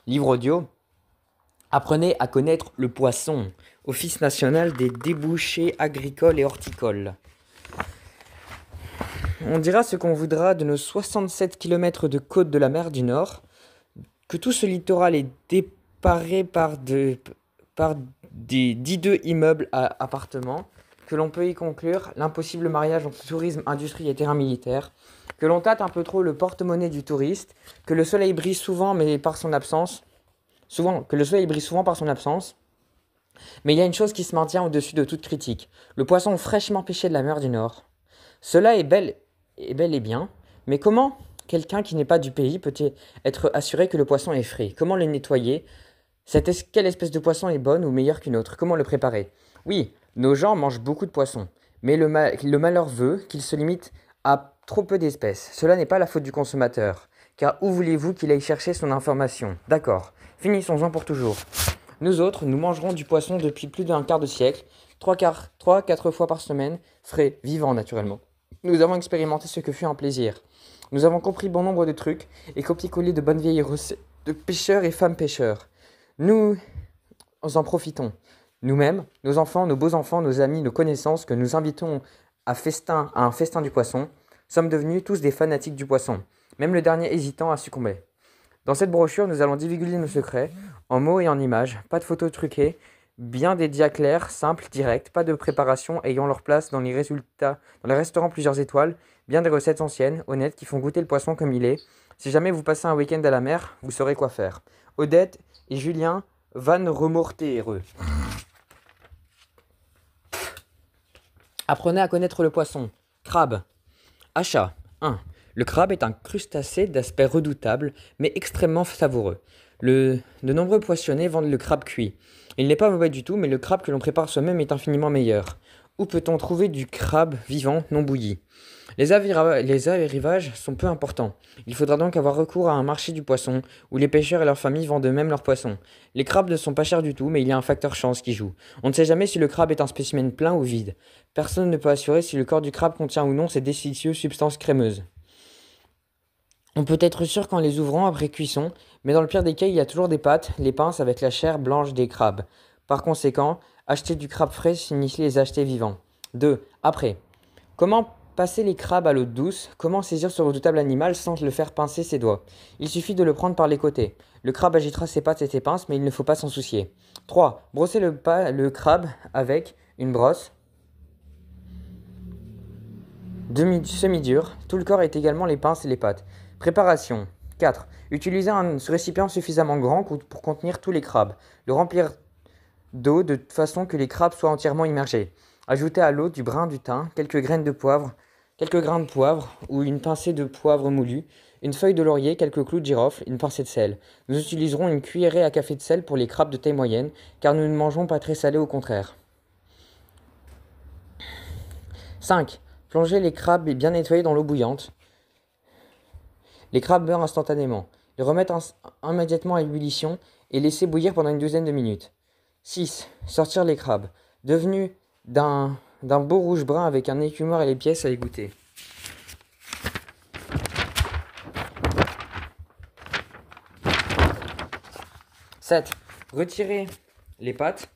Livre audio. Apprenez à connaître le poisson. Office national des débouchés agricoles et horticoles. On dira ce qu'on voudra de nos 67 km de côte de la mer du Nord, que tout ce littoral est déparé par des d'hideux immeubles à appartements, que l'on peut y conclure l'impossible mariage entre tourisme, industrie et terrain militaire, que l'on tâte un peu trop le porte-monnaie du touriste, que le soleil brille souvent par son absence, mais il y a une chose qui se maintient au-dessus de toute critique, le poisson fraîchement pêché de la mer du Nord. Cela est bel et bien, mais comment quelqu'un qui n'est pas du pays peut-il être assuré que le poisson est frais? Comment le nettoyer? Quelle espèce de poisson est bonne ou meilleure qu'une autre? Comment le préparer? Oui, nos gens mangent beaucoup de poissons, mais le malheur veut qu'ils se limitent à trop peu d'espèces. Cela n'est pas la faute du consommateur, car où voulez-vous qu'il aille chercher son information? D'accord, finissons-en pour toujours. Nous autres, nous mangerons du poisson depuis plus d'un quart de siècle, 3-4 fois par semaine, frais, vivant naturellement. Nous avons expérimenté ce que fut un plaisir. Nous avons compris bon nombre de trucs et copié-collé de bonnes vieilles recettes de pêcheurs et femmes pêcheurs. Nous en profitons. Nous-mêmes, nos enfants, nos beaux-enfants, nos amis, nos connaissances que nous invitons à un festin du poisson, sommes devenus tous des fanatiques du poisson. Même le dernier hésitant a succombé. Dans cette brochure, nous allons divulguer nos secrets, en mots et en images, pas de photos truquées, bien des dias clairs, simples, directs, pas de préparation ayant leur place dans les restaurants plusieurs étoiles, bien des recettes anciennes, honnêtes, qui font goûter le poisson comme il est. Si jamais vous passez un week-end à la mer, vous saurez quoi faire. Odette et Julien van Remortereux. Apprenez à connaître le poisson. Crabe. Achat. 1. Le crabe est un crustacé d'aspect redoutable, mais extrêmement savoureux. De nombreux poissonniers vendent le crabe cuit. Il n'est pas mauvais du tout, mais le crabe que l'on prépare soi-même est infiniment meilleur. Où peut-on trouver du crabe vivant, non bouilli? Les arrivages sont peu importants. Il faudra donc avoir recours à un marché du poisson, où les pêcheurs et leurs familles vendent eux-mêmes leurs poissons. Les crabes ne sont pas chers du tout, mais il y a un facteur chance qui joue. On ne sait jamais si le crabe est un spécimen plein ou vide. Personne ne peut assurer si le corps du crabe contient ou non ces délicieuses substances crémeuses. On peut être sûr qu'en les ouvrant après cuisson, mais dans le pire des cas, il y a toujours des pâtes, les pinces avec la chair blanche des crabes. Par conséquent, acheter du crabe frais signifie les acheter vivants. 2. Après. Comment passer les crabes à l'eau douce? Comment saisir ce redoutable animal sans le faire pincer ses doigts? Il suffit de le prendre par les côtés. Le crabe agitera ses pattes et ses pinces, mais il ne faut pas s'en soucier. 3. Brosser le crabe avec une brosse semi-dure. Tout le corps est également les pinces et les pattes. Préparation. 4. Utiliser un récipient suffisamment grand pour contenir tous les crabes. Le remplir d'eau de façon que les crabes soient entièrement immergés. Ajouter à l'eau du brin du thym, quelques grains de poivre ou une pincée de poivre moulu, une feuille de laurier, quelques clous de girofle, une pincée de sel. Nous utiliserons une cuillerée à café de sel pour les crabes de taille moyenne, car nous ne mangeons pas très salé, au contraire. 5. Plonger les crabes bien nettoyés dans l'eau bouillante. Les crabes meurent instantanément. Les remettre immédiatement à l'ébullition et laisser bouillir pendant une douzaine de minutes. 6. Sortir les crabes. Devenus d'un beau rouge brun avec un écumoire et les pièces à égoutter. 7. Retirer les pattes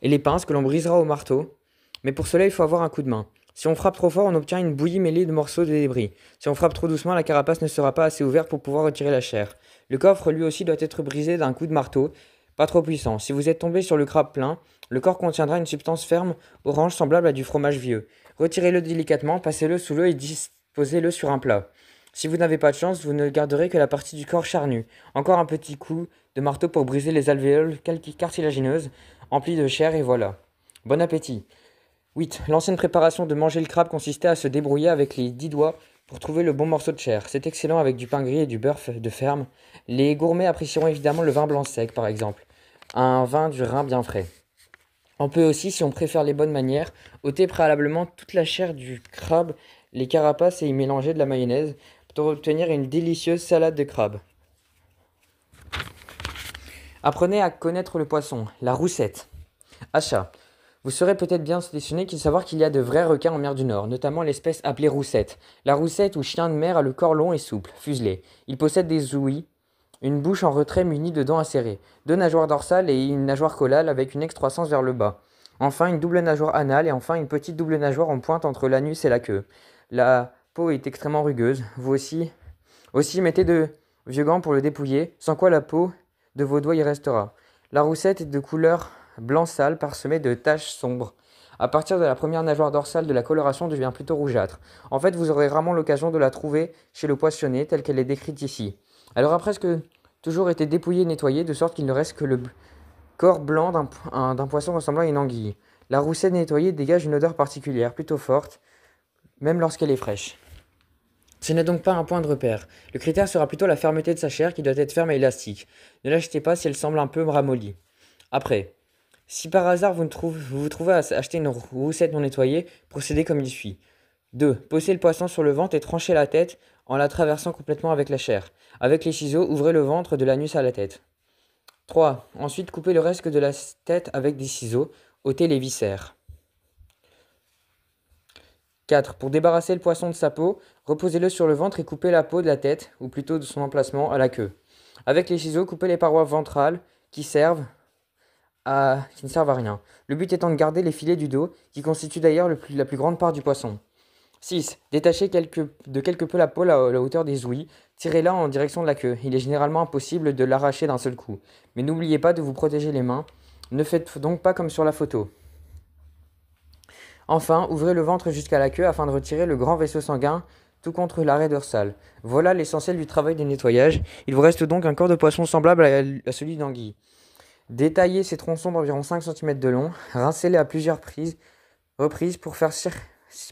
et les pinces que l'on brisera au marteau, mais pour cela il faut avoir un coup de main. Si on frappe trop fort, on obtient une bouillie mêlée de morceaux de débris. Si on frappe trop doucement, la carapace ne sera pas assez ouverte pour pouvoir retirer la chair. Le coffre lui aussi doit être brisé d'un coup de marteau, pas trop puissant. Si vous êtes tombé sur le crabe plein, le corps contiendra une substance ferme orange semblable à du fromage vieux. Retirez-le délicatement, passez-le sous l'eau et disposez-le sur un plat. Si vous n'avez pas de chance, vous ne garderez que la partie du corps charnue. Encore un petit coup de marteau pour briser les alvéoles cartilagineuses, emplies de chair, et voilà. Bon appétit. 8. L'ancienne préparation de manger le crabe consistait à se débrouiller avec les 10 doigts pour trouver le bon morceau de chair. C'est excellent avec du pain gris et du beurre de ferme. Les gourmets apprécieront évidemment le vin blanc sec, par exemple. Un vin du Rhin bien frais. On peut aussi, si on préfère les bonnes manières, ôter préalablement toute la chair du crabe, les carapaces et y mélanger de la mayonnaise pour obtenir une délicieuse salade de crabe. Apprenez à connaître le poisson. La roussette. Achat. Vous serez peut-être bien sélectionné de savoir qu'il y a de vrais requins en mer du Nord, notamment l'espèce appelée roussette. La roussette ou chien de mer a le corps long et souple, fuselé. Il possède des ouïes Une bouche en retrait munie de dents acérées. Deux nageoires dorsales et une nageoire caudale avec une excroissance vers le bas. Enfin, une double nageoire anale et enfin une petite double nageoire en pointe entre l'anus et la queue. La peau est extrêmement rugueuse. Vous aussi mettez de vieux gants pour le dépouiller, sans quoi la peau de vos doigts y restera. La roussette est de couleur blanc sale parsemée de taches sombres. À partir de la première nageoire dorsale de la coloration devient plutôt rougeâtre. En fait, vous aurez rarement l'occasion de la trouver chez le poissonnet telle qu'elle est décrite ici. Elle aura presque toujours été dépouillée et nettoyée de sorte qu'il ne reste que le corps blanc d'un poisson ressemblant à une anguille. La roussette nettoyée dégage une odeur particulière, plutôt forte, même lorsqu'elle est fraîche. Ce n'est donc pas un point de repère. Le critère sera plutôt la fermeté de sa chair qui doit être ferme et élastique. Ne l'achetez pas si elle semble un peu ramollie. Après, si par hasard vous vous trouvez à acheter une roussette non nettoyée, procédez comme il suit. 2. Posez le poisson sur le ventre et tranchez la tête en la traversant complètement avec la chair. Avec les ciseaux, ouvrez le ventre de l'anus à la tête. 3. Ensuite, coupez le reste de la tête avec des ciseaux. Ôtez les viscères. 4. Pour débarrasser le poisson de sa peau, reposez-le sur le ventre et coupez la peau de la tête, ou plutôt de son emplacement, à la queue. Avec les ciseaux, coupez les parois ventrales qui ne servent à rien. Le but étant de garder les filets du dos, qui constituent d'ailleurs la plus grande part du poisson. 6. Détachez de quelque peu la peau à la hauteur des ouïes. Tirez-la en direction de la queue. Il est généralement impossible de l'arracher d'un seul coup. Mais n'oubliez pas de vous protéger les mains. Ne faites donc pas comme sur la photo. Enfin, ouvrez le ventre jusqu'à la queue afin de retirer le grand vaisseau sanguin tout contre l'arrêt dorsal. Voilà l'essentiel du travail de nettoyage. Il vous reste donc un corps de poisson semblable à celui d'anguille. Détaillez ces tronçons d'environ 5 cm de long. Rincez-les à plusieurs reprises pour faire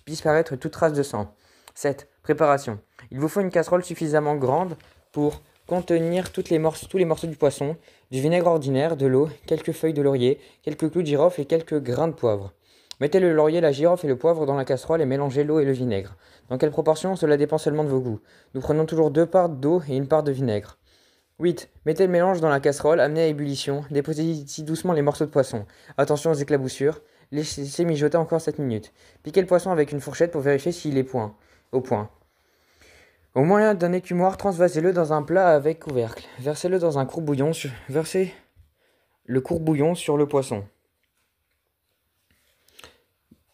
disparaître toute trace de sang. 7. Préparation. Il vous faut une casserole suffisamment grande pour contenir tous les morceaux du poisson, du vinaigre ordinaire, de l'eau, quelques feuilles de laurier, quelques clous de girofle et quelques grains de poivre. Mettez le laurier, la girofle et le poivre dans la casserole et mélangez l'eau et le vinaigre. Dans quelle proportion, cela dépend seulement de vos goûts. Nous prenons toujours 2 parts d'eau et 1 part de vinaigre. 8. Mettez le mélange dans la casserole, amenez à ébullition, déposez ici doucement les morceaux de poisson. Attention aux éclaboussures, laissez mijoter encore 7 minutes. Piquez le poisson avec une fourchette pour vérifier s'il est au point. Au moyen d'un écumoire, transvasez-le dans un plat avec couvercle. Versez-le dans un court-bouillon Versez le court-bouillon sur le poisson.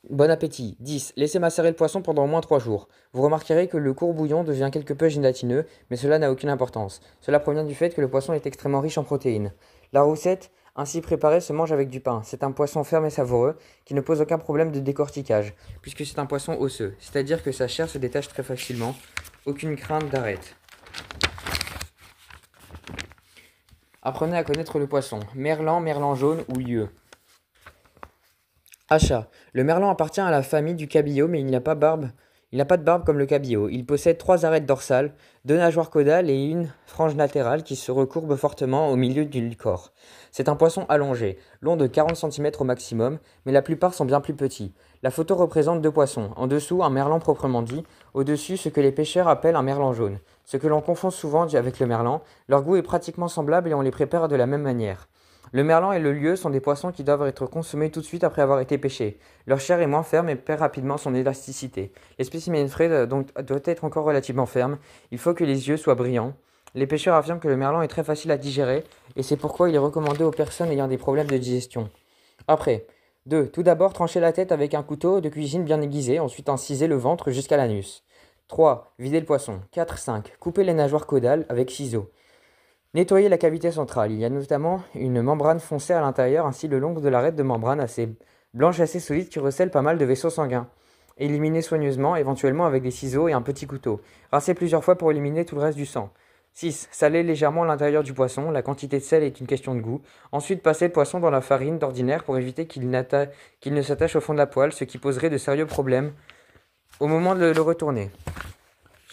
Bon appétit. 10. Laissez macérer le poisson pendant au moins 3 jours. Vous remarquerez que le court bouillon devient quelque peu gélatineux, mais cela n'a aucune importance. Cela provient du fait que le poisson est extrêmement riche en protéines. La roussette, ainsi préparée, se mange avec du pain. C'est un poisson ferme et savoureux, qui ne pose aucun problème de décortiquage, puisque c'est un poisson osseux, c'est-à-dire que sa chair se détache très facilement. Aucune crainte d'arête. Apprenez à connaître le poisson. Merlan, merlan jaune ou lieu. Achat. Le merlan appartient à la famille du cabillaud, mais il n'a pas de barbe comme le cabillaud. Il possède 3 arêtes dorsales, 2 nageoires caudales et une frange latérale qui se recourbe fortement au milieu du corps. C'est un poisson allongé, long de 40 cm au maximum, mais la plupart sont bien plus petits. La photo représente 2 poissons. En dessous, un merlan proprement dit. Au-dessus, ce que les pêcheurs appellent un merlan jaune. Ce que l'on confond souvent avec le merlan. Leur goût est pratiquement semblable et on les prépare de la même manière. Le merlan et le lieu sont des poissons qui doivent être consommés tout de suite après avoir été pêchés. Leur chair est moins ferme et perd rapidement son élasticité. Les spécimens frais doivent être encore relativement fermes. Il faut que les yeux soient brillants. Les pêcheurs affirment que le merlan est très facile à digérer et c'est pourquoi il est recommandé aux personnes ayant des problèmes de digestion. Après, 2. Tout d'abord, tranchez la tête avec un couteau de cuisine bien aiguisé, ensuite incisez le ventre jusqu'à l'anus. 3. Videz le poisson. 4. 5. Coupez les nageoires caudales avec ciseaux. Nettoyez la cavité centrale. Il y a notamment une membrane foncée à l'intérieur ainsi le long de l'arête de membrane assez blanche assez solide qui recèle pas mal de vaisseaux sanguins. Éliminez soigneusement, éventuellement avec des ciseaux et un petit couteau. Rincez plusieurs fois pour éliminer tout le reste du sang. 6. Salez légèrement l'intérieur du poisson. La quantité de sel est une question de goût. Ensuite, passez le poisson dans la farine d'ordinaire pour éviter qu'il ne s'attache au fond de la poêle, ce qui poserait de sérieux problèmes au moment de le retourner.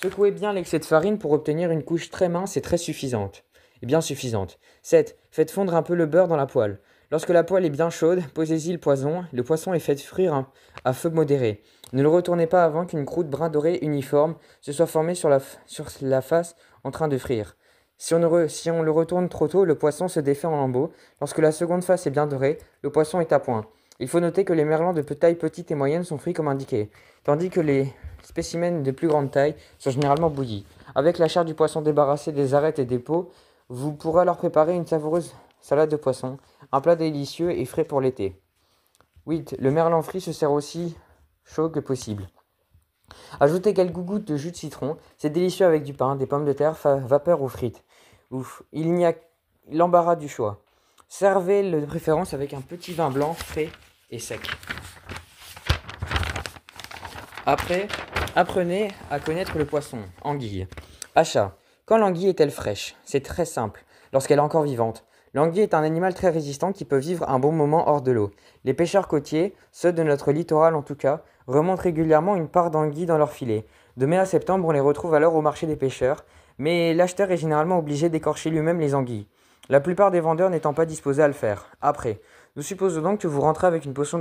Secouez bien l'excès de farine pour obtenir une couche très mince et très suffisante. Et bien suffisante. 7. Faites fondre un peu le beurre dans la poêle. Lorsque la poêle est bien chaude, posez-y le poisson. Le poisson est fait frire à feu modéré. Ne le retournez pas avant qu'une croûte brun doré uniforme se soit formée sur la face en train de frire. Si on le retourne trop tôt, le poisson se défait en lambeaux. Lorsque la seconde face est bien dorée, le poisson est à point. Il faut noter que les merlans de taille petite et moyenne sont frits comme indiqué, tandis que les spécimens de plus grande taille sont généralement bouillis. Avec la chair du poisson débarrassée des arêtes et des peaux, Vous pourrez alors préparer une savoureuse salade de poisson, un plat délicieux et frais pour l'été. 8. Le merlan frit se sert aussi chaud que possible. Ajoutez quelques gouttes de jus de citron, c'est délicieux avec du pain, des pommes de terre, vapeur ou frites. Ouf, il n'y a l'embarras du choix. Servez-le de préférence avec un petit vin blanc frais et sec. Après, apprenez à connaître le poisson, anguille. Achat. Quand l'anguille est-elle fraîche? C'est très simple, lorsqu'elle est encore vivante. L'anguille est un animal très résistant qui peut vivre un bon moment hors de l'eau. Les pêcheurs côtiers, ceux de notre littoral en tout cas, remontent régulièrement une part d'anguille dans leur filet. De mai à septembre, on les retrouve alors au marché des pêcheurs, mais l'acheteur est généralement obligé d'écorcher lui-même les anguilles. La plupart des vendeurs n'étant pas disposés à le faire. Après, nous supposons donc que vous rentrez avec une potion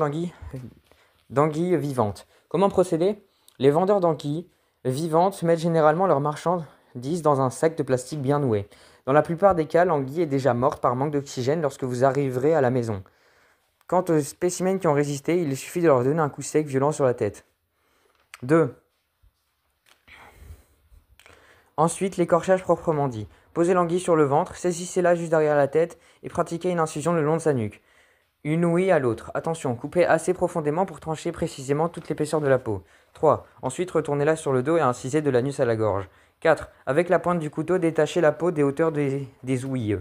d'anguille vivante. Comment procéder? Les vendeurs d'anguilles vivantes mettent généralement leurs marchandises dans un sac de plastique bien noué. Dans la plupart des cas, l'anguille est déjà morte par manque d'oxygène lorsque vous arriverez à la maison. Quant aux spécimens qui ont résisté, il suffit de leur donner un coup sec violent sur la tête. 2. Ensuite, l'écorchage proprement dit. Posez l'anguille sur le ventre, saisissez-la juste derrière la tête et pratiquez une incision le long de sa nuque. Une ouïe à l'autre. Attention, coupez assez profondément pour trancher précisément toute l'épaisseur de la peau. 3. Ensuite, retournez-la sur le dos et incisez de l'anus à la gorge. 4. Avec la pointe du couteau, détachez la peau des hauteurs des ouïes.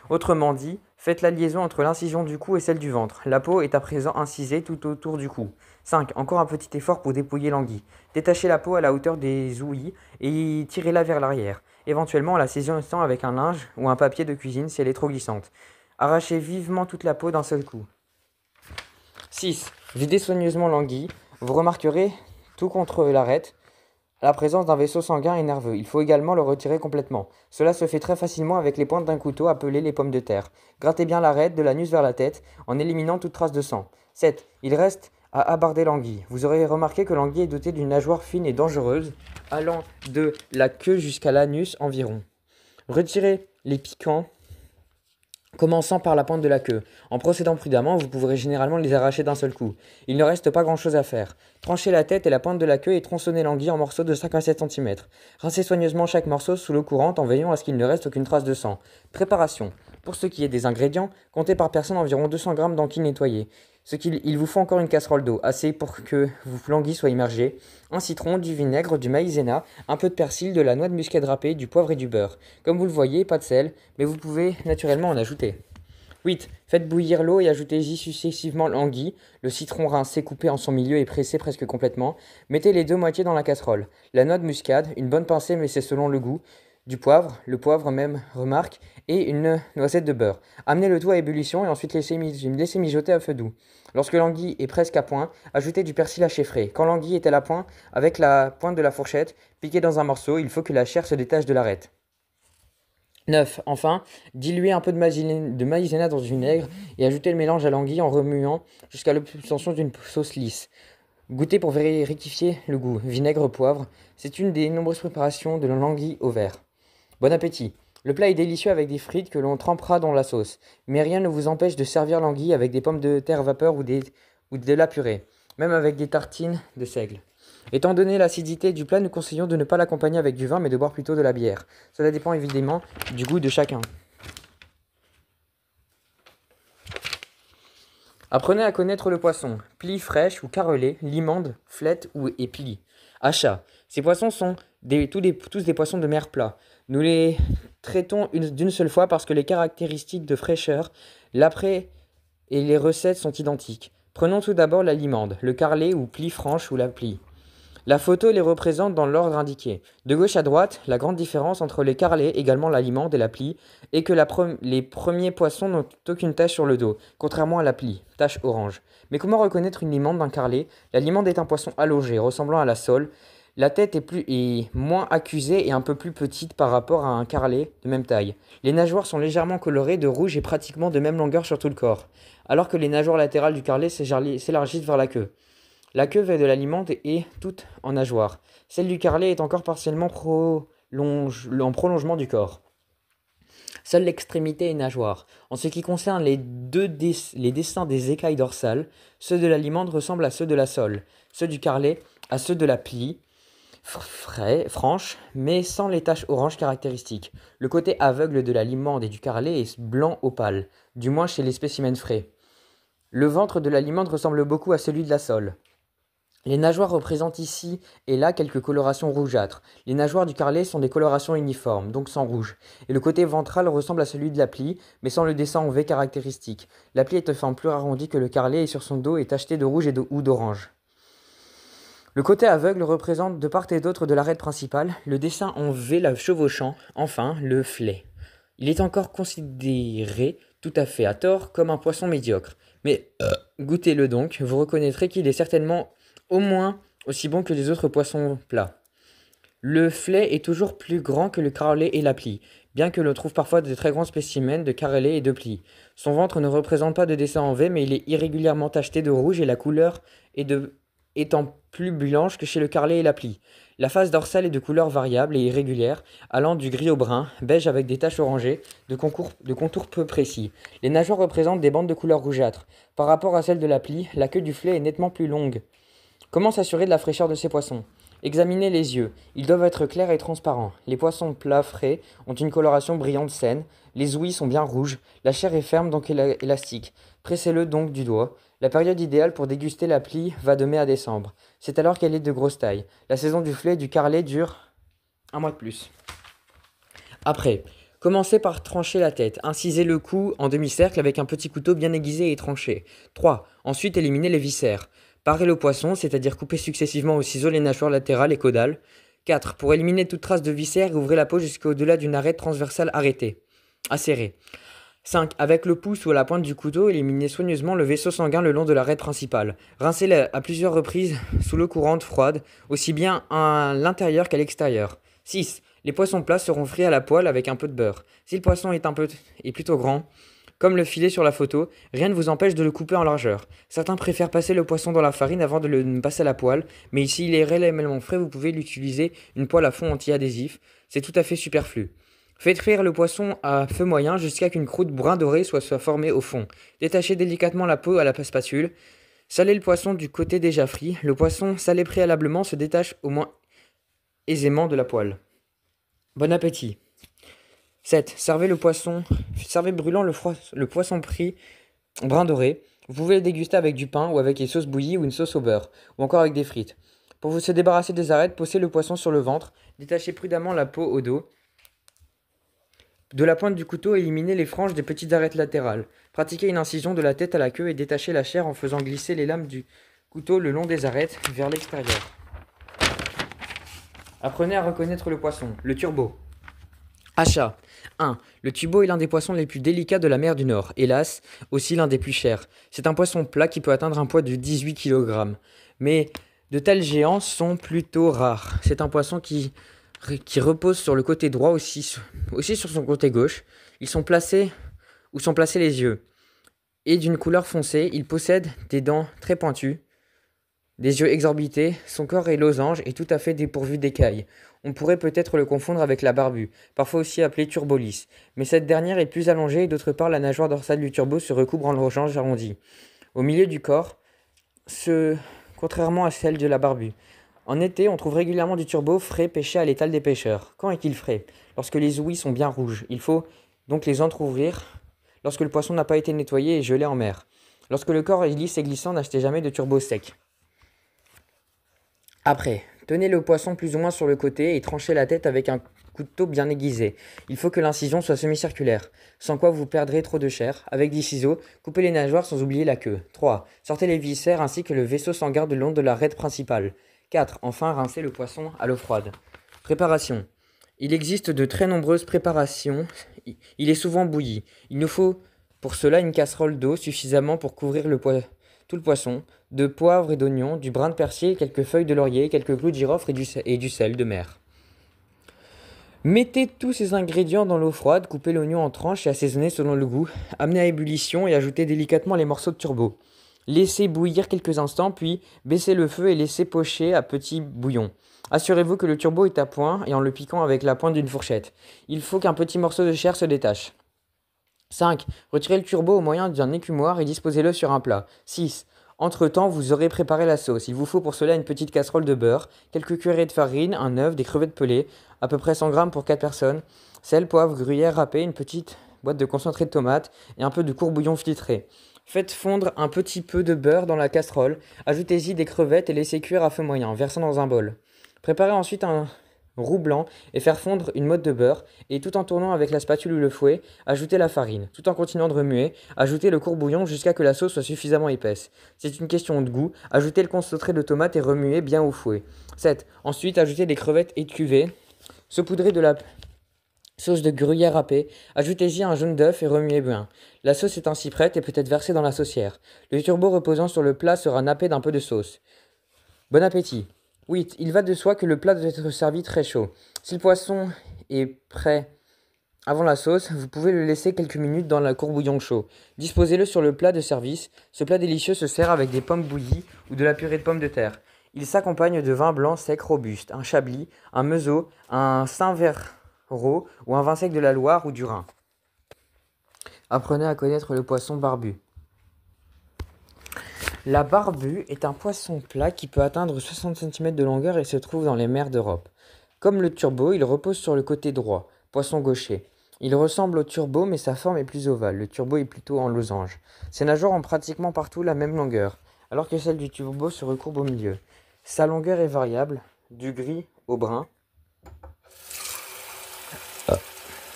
Autrement dit, faites la liaison entre l'incision du cou et celle du ventre. La peau est à présent incisée tout autour du cou. 5. Encore un petit effort pour dépouiller l'anguille. Détachez la peau à la hauteur des ouïes et tirez-la vers l'arrière. Éventuellement, la saisissant avec un linge ou un papier de cuisine si elle est trop glissante. Arrachez vivement toute la peau d'un seul coup. 6. Videz soigneusement l'anguille. Vous remarquerez, tout contre l'arête, la présence d'un vaisseau sanguin et nerveux. Il faut également le retirer complètement. Cela se fait très facilement avec les pointes d'un couteau appelé les pommes de terre. Grattez bien l'arête de l'anus vers la tête en éliminant toute trace de sang. 7. Il reste à aborder l'anguille. Vous aurez remarqué que l'anguille est dotée d'une nageoire fine et dangereuse, allant de la queue jusqu'à l'anus environ. Retirez les piquants, commençant par la pointe de la queue. En procédant prudemment, vous pourrez généralement les arracher d'un seul coup. Il ne reste pas grand-chose à faire. Tranchez la tête et la pointe de la queue et tronçonnez l'anguille en morceaux de 5 à 7 cm. Rincez soigneusement chaque morceau sous l'eau courante en veillant à ce qu'il ne reste aucune trace de sang. Préparation. Pour ce qui est des ingrédients, comptez par personne environ 200 g d'anguilles nettoyées. Il vous faut encore une casserole d'eau, assez pour que l'anguille soit immergée, un citron, du vinaigre, du maïzena, un peu de persil, de la noix de muscade râpée, du poivre et du beurre. Comme vous le voyez, pas de sel, mais vous pouvez naturellement en ajouter. 8. Faites bouillir l'eau et ajoutez-y successivement l'anguille, le citron rincé coupé en son milieu et pressé presque complètement. Mettez les deux moitiés dans la casserole. La noix de muscade, une bonne pincée mais c'est selon le goût, du poivre, le poivre même remarque, et une noisette de beurre. Amenez le tout à ébullition et ensuite laissez mijoter à feu doux. Lorsque l'anguille est presque à point, ajoutez du persil haché frais. Quand l'anguille est à point, avec la pointe de la fourchette, piquez dans un morceau, il faut que la chair se détache de l'arête. 9. Enfin, diluez un peu de maïzena dans du vinaigre et ajoutez le mélange à l'anguille en remuant jusqu'à l'obtention d'une sauce lisse. Goûtez pour rectifier le goût. Vinaigre, poivre, c'est une des nombreuses préparations de l'anguille au vert. Bon appétit. Le plat est délicieux avec des frites que l'on trempera dans la sauce, mais rien ne vous empêche de servir l'anguille avec des pommes de terre vapeur ou de la purée, même avec des tartines de seigle. Étant donné l'acidité du plat, nous conseillons de ne pas l'accompagner avec du vin, mais de boire plutôt de la bière. Cela dépend évidemment du goût de chacun. Apprenez à connaître le poisson. Plie fraîche ou carrelée, limande, flette ou éplie. Achat. Ces poissons sont tous des poissons de mer plats. Nous les traitons d'une seule fois parce que les caractéristiques de fraîcheur, l'après et les recettes sont identiques. Prenons tout d'abord la limande, le carrelet ou plie franche ou la plie. La photo les représente dans l'ordre indiqué. De gauche à droite, la grande différence entre les carrelets, également la limande et la plie, est que les premiers poissons n'ont aucune tache sur le dos, contrairement à la plie, tache orange. Mais comment reconnaître une limande d'un carrelet? La limande est un poisson allongé, ressemblant à la sole. La tête est moins accusée et un peu plus petite par rapport à un carrelet de même taille. Les nageoires sont légèrement colorées de rouge et pratiquement de même longueur sur tout le corps, alors que les nageoires latérales du carrelet s'élargissent vers la queue. La queue de la limande est toute en nageoire. Celle du carrelet est encore partiellement en prolongement du corps. Seule l'extrémité est nageoire. En ce qui concerne les dessins des écailles dorsales, ceux de la limande ressemblent à ceux de la sole, ceux du carrelet à ceux de la plie. franche, mais sans les taches oranges caractéristiques. Le côté aveugle de la limande et du carrelet est blanc opale, du moins chez les spécimens frais. Le ventre de la limande ressemble beaucoup à celui de la sole. Les nageoires représentent ici et là quelques colorations rougeâtres. Les nageoires du carrelet sont des colorations uniformes, donc sans rouge. Et le côté ventral ressemble à celui de la plie, mais sans le dessin en V caractéristique. La plie est de forme plus arrondie que le carrelet et sur son dos est tacheté de rouge ou d'orange. Le côté aveugle représente de part et d'autre de l'arête principale le dessin en V la chevauchant, enfin le flet. Il est encore considéré, tout à fait à tort, comme un poisson médiocre. Mais goûtez-le donc, vous reconnaîtrez qu'il est certainement au moins aussi bon que les autres poissons plats. Le flet est toujours plus grand que le carrelet et la plie, bien que l'on trouve parfois de très grands spécimens de carrelet et de plie. Son ventre ne représente pas de dessin en V, mais il est irrégulièrement tacheté de rouge et la couleur étant plus blanche que chez le carrelet et la plie. La face dorsale est de couleur variable et irrégulière, allant du gris au brun, beige avec des taches orangées, de contours peu précis. Les nageoires représentent des bandes de couleur rougeâtre. Par rapport à celle de la plie, la queue du flet est nettement plus longue. Comment s'assurer de la fraîcheur de ces poissons? Examinez les yeux. Ils doivent être clairs et transparents. Les poissons plats frais ont une coloration brillante saine. Les ouïes sont bien rouges. La chair est ferme donc élastique. Pressez-le donc du doigt. La période idéale pour déguster la plie va de mai à décembre. C'est alors qu'elle est de grosse taille. La saison du flet et du carrelet dure un mois de plus. Après, commencez par trancher la tête. Incisez le cou en demi-cercle avec un petit couteau bien aiguisé et tranché. 3. Ensuite, éliminez les viscères. Parez le poisson, c'est-à-dire coupez successivement au ciseau les nageoires latérales et caudales. 4. Pour éliminer toute trace de viscères, ouvrez la peau jusqu'au-delà d'une arête transversale acérée. 5. Avec le pouce ou à la pointe du couteau, éliminez soigneusement le vaisseau sanguin le long de l'arête principale. Rincez-le à plusieurs reprises sous l'eau courante froide, aussi bien à l'intérieur qu'à l'extérieur. 6. Les poissons plats seront frits à la poêle avec un peu de beurre. Si le poisson est plutôt grand, comme le filet sur la photo, rien ne vous empêche de le couper en largeur. Certains préfèrent passer le poisson dans la farine avant de le passer à la poêle, mais s'il est réellement frais, vous pouvez l'utiliser une poêle à fond anti-adhésif. C'est tout à fait superflu. Faites frire le poisson à feu moyen jusqu'à qu'une croûte brun doré soit formée au fond. Détachez délicatement la peau à la spatule. Salez le poisson du côté déjà frit. Le poisson salé préalablement se détache au moins aisément de la poêle. Bon appétit. 7. Servez brûlant le poisson pris brun doré. Vous pouvez le déguster avec du pain ou avec des sauces bouillies ou une sauce au beurre, ou encore avec des frites. Pour vous se débarrasser des arêtes, posez le poisson sur le ventre, détachez prudemment la peau au dos. De la pointe du couteau, éliminez les franges des petites arêtes latérales. Pratiquez une incision de la tête à la queue et détachez la chair en faisant glisser les lames du couteau le long des arêtes vers l'extérieur. Apprenez à reconnaître le poisson. Le turbo. Achat. 1. Le turbot est l'un des poissons les plus délicats de la mer du Nord, hélas, aussi l'un des plus chers. C'est un poisson plat qui peut atteindre un poids de 18 kg. Mais de tels géants sont plutôt rares. C'est un poisson qui repose sur le côté droit, aussi sur son côté gauche. Ils sont placés où sont placés les yeux. Et d'une couleur foncée, il possède des dents très pointues, des yeux exorbités, son corps est losange et tout à fait dépourvu d'écailles. On pourrait peut-être le confondre avec la barbue, parfois aussi appelée turbolis, mais cette dernière est plus allongée et d'autre part la nageoire dorsale du turbo se recouvre en losange arrondi. Au milieu du corps, contrairement à celle de la barbue. En été, on trouve régulièrement du turbo frais pêché à l'étal des pêcheurs. Quand est-il frais? Lorsque les ouïes sont bien rouges. Il faut donc les entrouvrir lorsque le poisson n'a pas été nettoyé et gelé en mer. Lorsque le corps est lisse et glissant, n'achetez jamais de turbo sec. Après, tenez le poisson plus ou moins sur le côté et tranchez la tête avec un couteau bien aiguisé. Il faut que l'incision soit semi-circulaire, sans quoi vous perdrez trop de chair. Avec des ciseaux, coupez les nageoires sans oublier la queue. 3. Sortez les viscères ainsi que le vaisseau sanguin le long de l'arête principale. 4. Enfin, rincez le poisson à l'eau froide. Préparation. Il existe de très nombreuses préparations. Il est souvent bouilli. Il nous faut pour cela une casserole d'eau suffisamment pour couvrir tout le poisson, de poivre et d'oignon, du brin de persil, quelques feuilles de laurier, quelques clous de girofle et du sel de mer. Mettez tous ces ingrédients dans l'eau froide, coupez l'oignon en tranches et assaisonnez selon le goût. Amenez à ébullition et ajoutez délicatement les morceaux de turbo. Laissez bouillir quelques instants, puis baissez le feu et laissez pocher à petit bouillon. Assurez-vous que le turbo est à point et en le piquant avec la pointe d'une fourchette. Il faut qu'un petit morceau de chair se détache. 5. Retirez le turbo au moyen d'un écumoire et disposez-le sur un plat. 6. Entre-temps, vous aurez préparé la sauce. Il vous faut pour cela une petite casserole de beurre, quelques cuillerées de farine, un œuf, des crevettes pelées, à peu près 100 grammes pour 4 personnes, sel, poivre, gruyère râpé, une petite boîte de concentré de tomate et un peu de courbouillon filtré. Faites fondre un petit peu de beurre dans la casserole, ajoutez-y des crevettes et laissez cuire à feu moyen, versant dans un bol. Préparez ensuite un roux blanc et faire fondre une motte de beurre et tout en tournant avec la spatule ou le fouet, ajoutez la farine. Tout en continuant de remuer, ajoutez le courbouillon jusqu'à que la sauce soit suffisamment épaisse. C'est une question de goût, ajoutez le concentré de tomate et remuez bien au fouet. 7. Ensuite, ajoutez les crevettes écuvées, saupoudrez de la sauce de gruyère râpée, ajoutez-y un jaune d'œuf et remuez bien. La sauce est ainsi prête et peut être versée dans la saucière. Le turbo reposant sur le plat sera nappé d'un peu de sauce. Bon appétit. 8. Il va de soi que le plat doit être servi très chaud. Si le poisson est prêt avant la sauce, vous pouvez le laisser quelques minutes dans le courbouillon chaud. Disposez-le sur le plat de service. Ce plat délicieux se sert avec des pommes bouillies ou de la purée de pommes de terre. Il s'accompagne de vin blanc sec robuste, un chablis, un meusot, un Saint-Véraud ou un vin sec de la Loire ou du Rhin. Apprenez à connaître le poisson barbu. La barbue est un poisson plat qui peut atteindre 60 cm de longueur et se trouve dans les mers d'Europe. Comme le turbo, il repose sur le côté droit, poisson gaucher. Il ressemble au turbo mais sa forme est plus ovale, le turbo est plutôt en losange. Ses nageoires ont pratiquement partout la même longueur, alors que celle du turbo se recourbe au milieu. Sa longueur est variable, du gris au brun.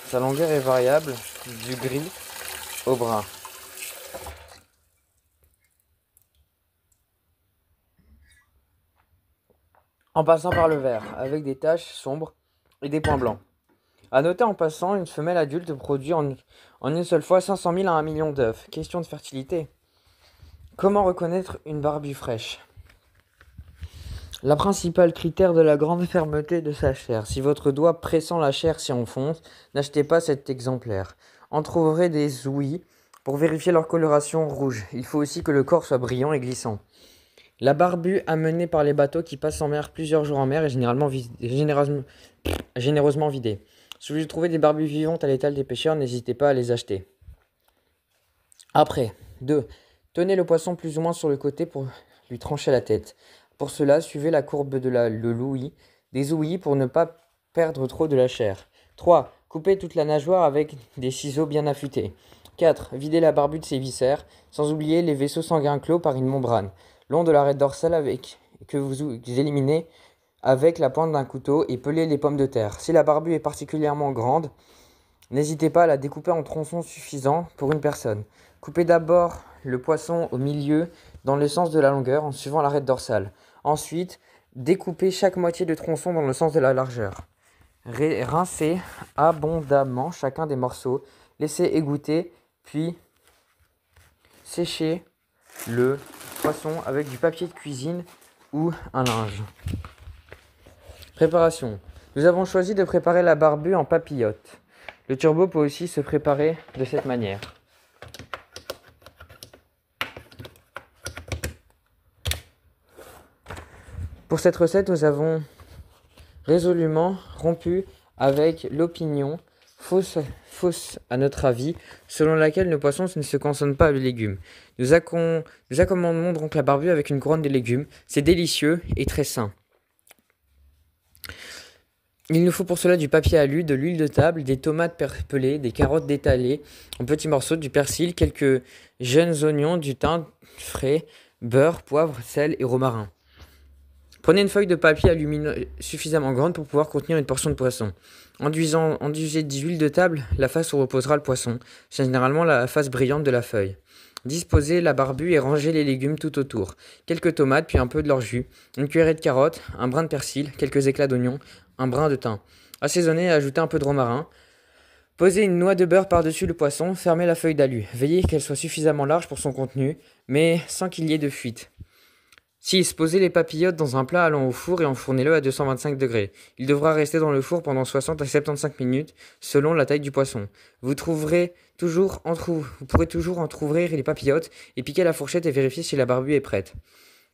Sa longueur est variable, du gris au brun. En passant par le vert, avec des taches sombres et des points blancs. A noter en passant, une femelle adulte produit en une seule fois 500 000 à 1 million d'œufs. Question de fertilité. Comment reconnaître une barbue fraîche? La principale critère de la grande fermeté de sa chair. Si votre doigt pressant la chair s'y enfonce, n'achetez pas cet exemplaire. En trouverez des ouïes pour vérifier leur coloration rouge. Il faut aussi que le corps soit brillant et glissant. La barbue amenée par les bateaux qui passent en mer plusieurs jours en mer est généreusement vidée. Si vous trouvez des barbues vivantes à l'étal des pêcheurs, n'hésitez pas à les acheter. Après, 2. Tenez le poisson plus ou moins sur le côté pour lui trancher la tête. Pour cela, suivez la courbe de l'ouïe, des ouïes pour ne pas perdre trop de la chair. 3. Coupez toute la nageoire avec des ciseaux bien affûtés. 4. Videz la barbue de ses viscères, sans oublier les vaisseaux sanguins clos par une membrane, long de l'arête dorsale que vous éliminez avec la pointe d'un couteau et pelez les pommes de terre. Si la barbue est particulièrement grande, n'hésitez pas à la découper en tronçons suffisants pour une personne. Coupez d'abord le poisson au milieu dans le sens de la longueur en suivant l'arête dorsale. Ensuite, découpez chaque moitié de tronçon dans le sens de la largeur. Rincez abondamment chacun des morceaux, laissez égoutter, puis séchez le poisson avec du papier de cuisine ou un linge. Préparation. Nous avons choisi de préparer la barbue en papillote. Le turbo peut aussi se préparer de cette manière. Pour cette recette, nous avons résolument rompu avec l'opinion fausse à notre avis, selon laquelle le poisson ne se consomme pas les légumes. Nous accommodons donc la barbue avec une couronne de légumes. C'est délicieux et très sain. Il nous faut pour cela du papier alu, de l'huile de table, des tomates pelées, des carottes détalées en petits morceaux, du persil, quelques jeunes oignons, du thym frais, beurre, poivre, sel et romarin. Prenez une feuille de papier alumineux suffisamment grande pour pouvoir contenir une portion de poisson. Enduisez d'huile de table la face où reposera le poisson. C'est généralement la face brillante de la feuille. Disposez la barbue et rangez les légumes tout autour. Quelques tomates, puis un peu de leur jus, une cuillerée de carottes, un brin de persil, quelques éclats d'oignon, un brin de thym. Assaisonnez et ajoutez un peu de romarin. Posez une noix de beurre par-dessus le poisson, fermez la feuille d'alu. Veillez qu'elle soit suffisamment large pour son contenu, mais sans qu'il y ait de fuite. 6. Posez les papillotes dans un plat allant au four et enfournez-le à 225 degrés. Il devra rester dans le four pendant 60 à 75 minutes selon la taille du poisson. Vous pourrez toujours entrouvrir les papillotes et piquer la fourchette et vérifier si la barbue est prête.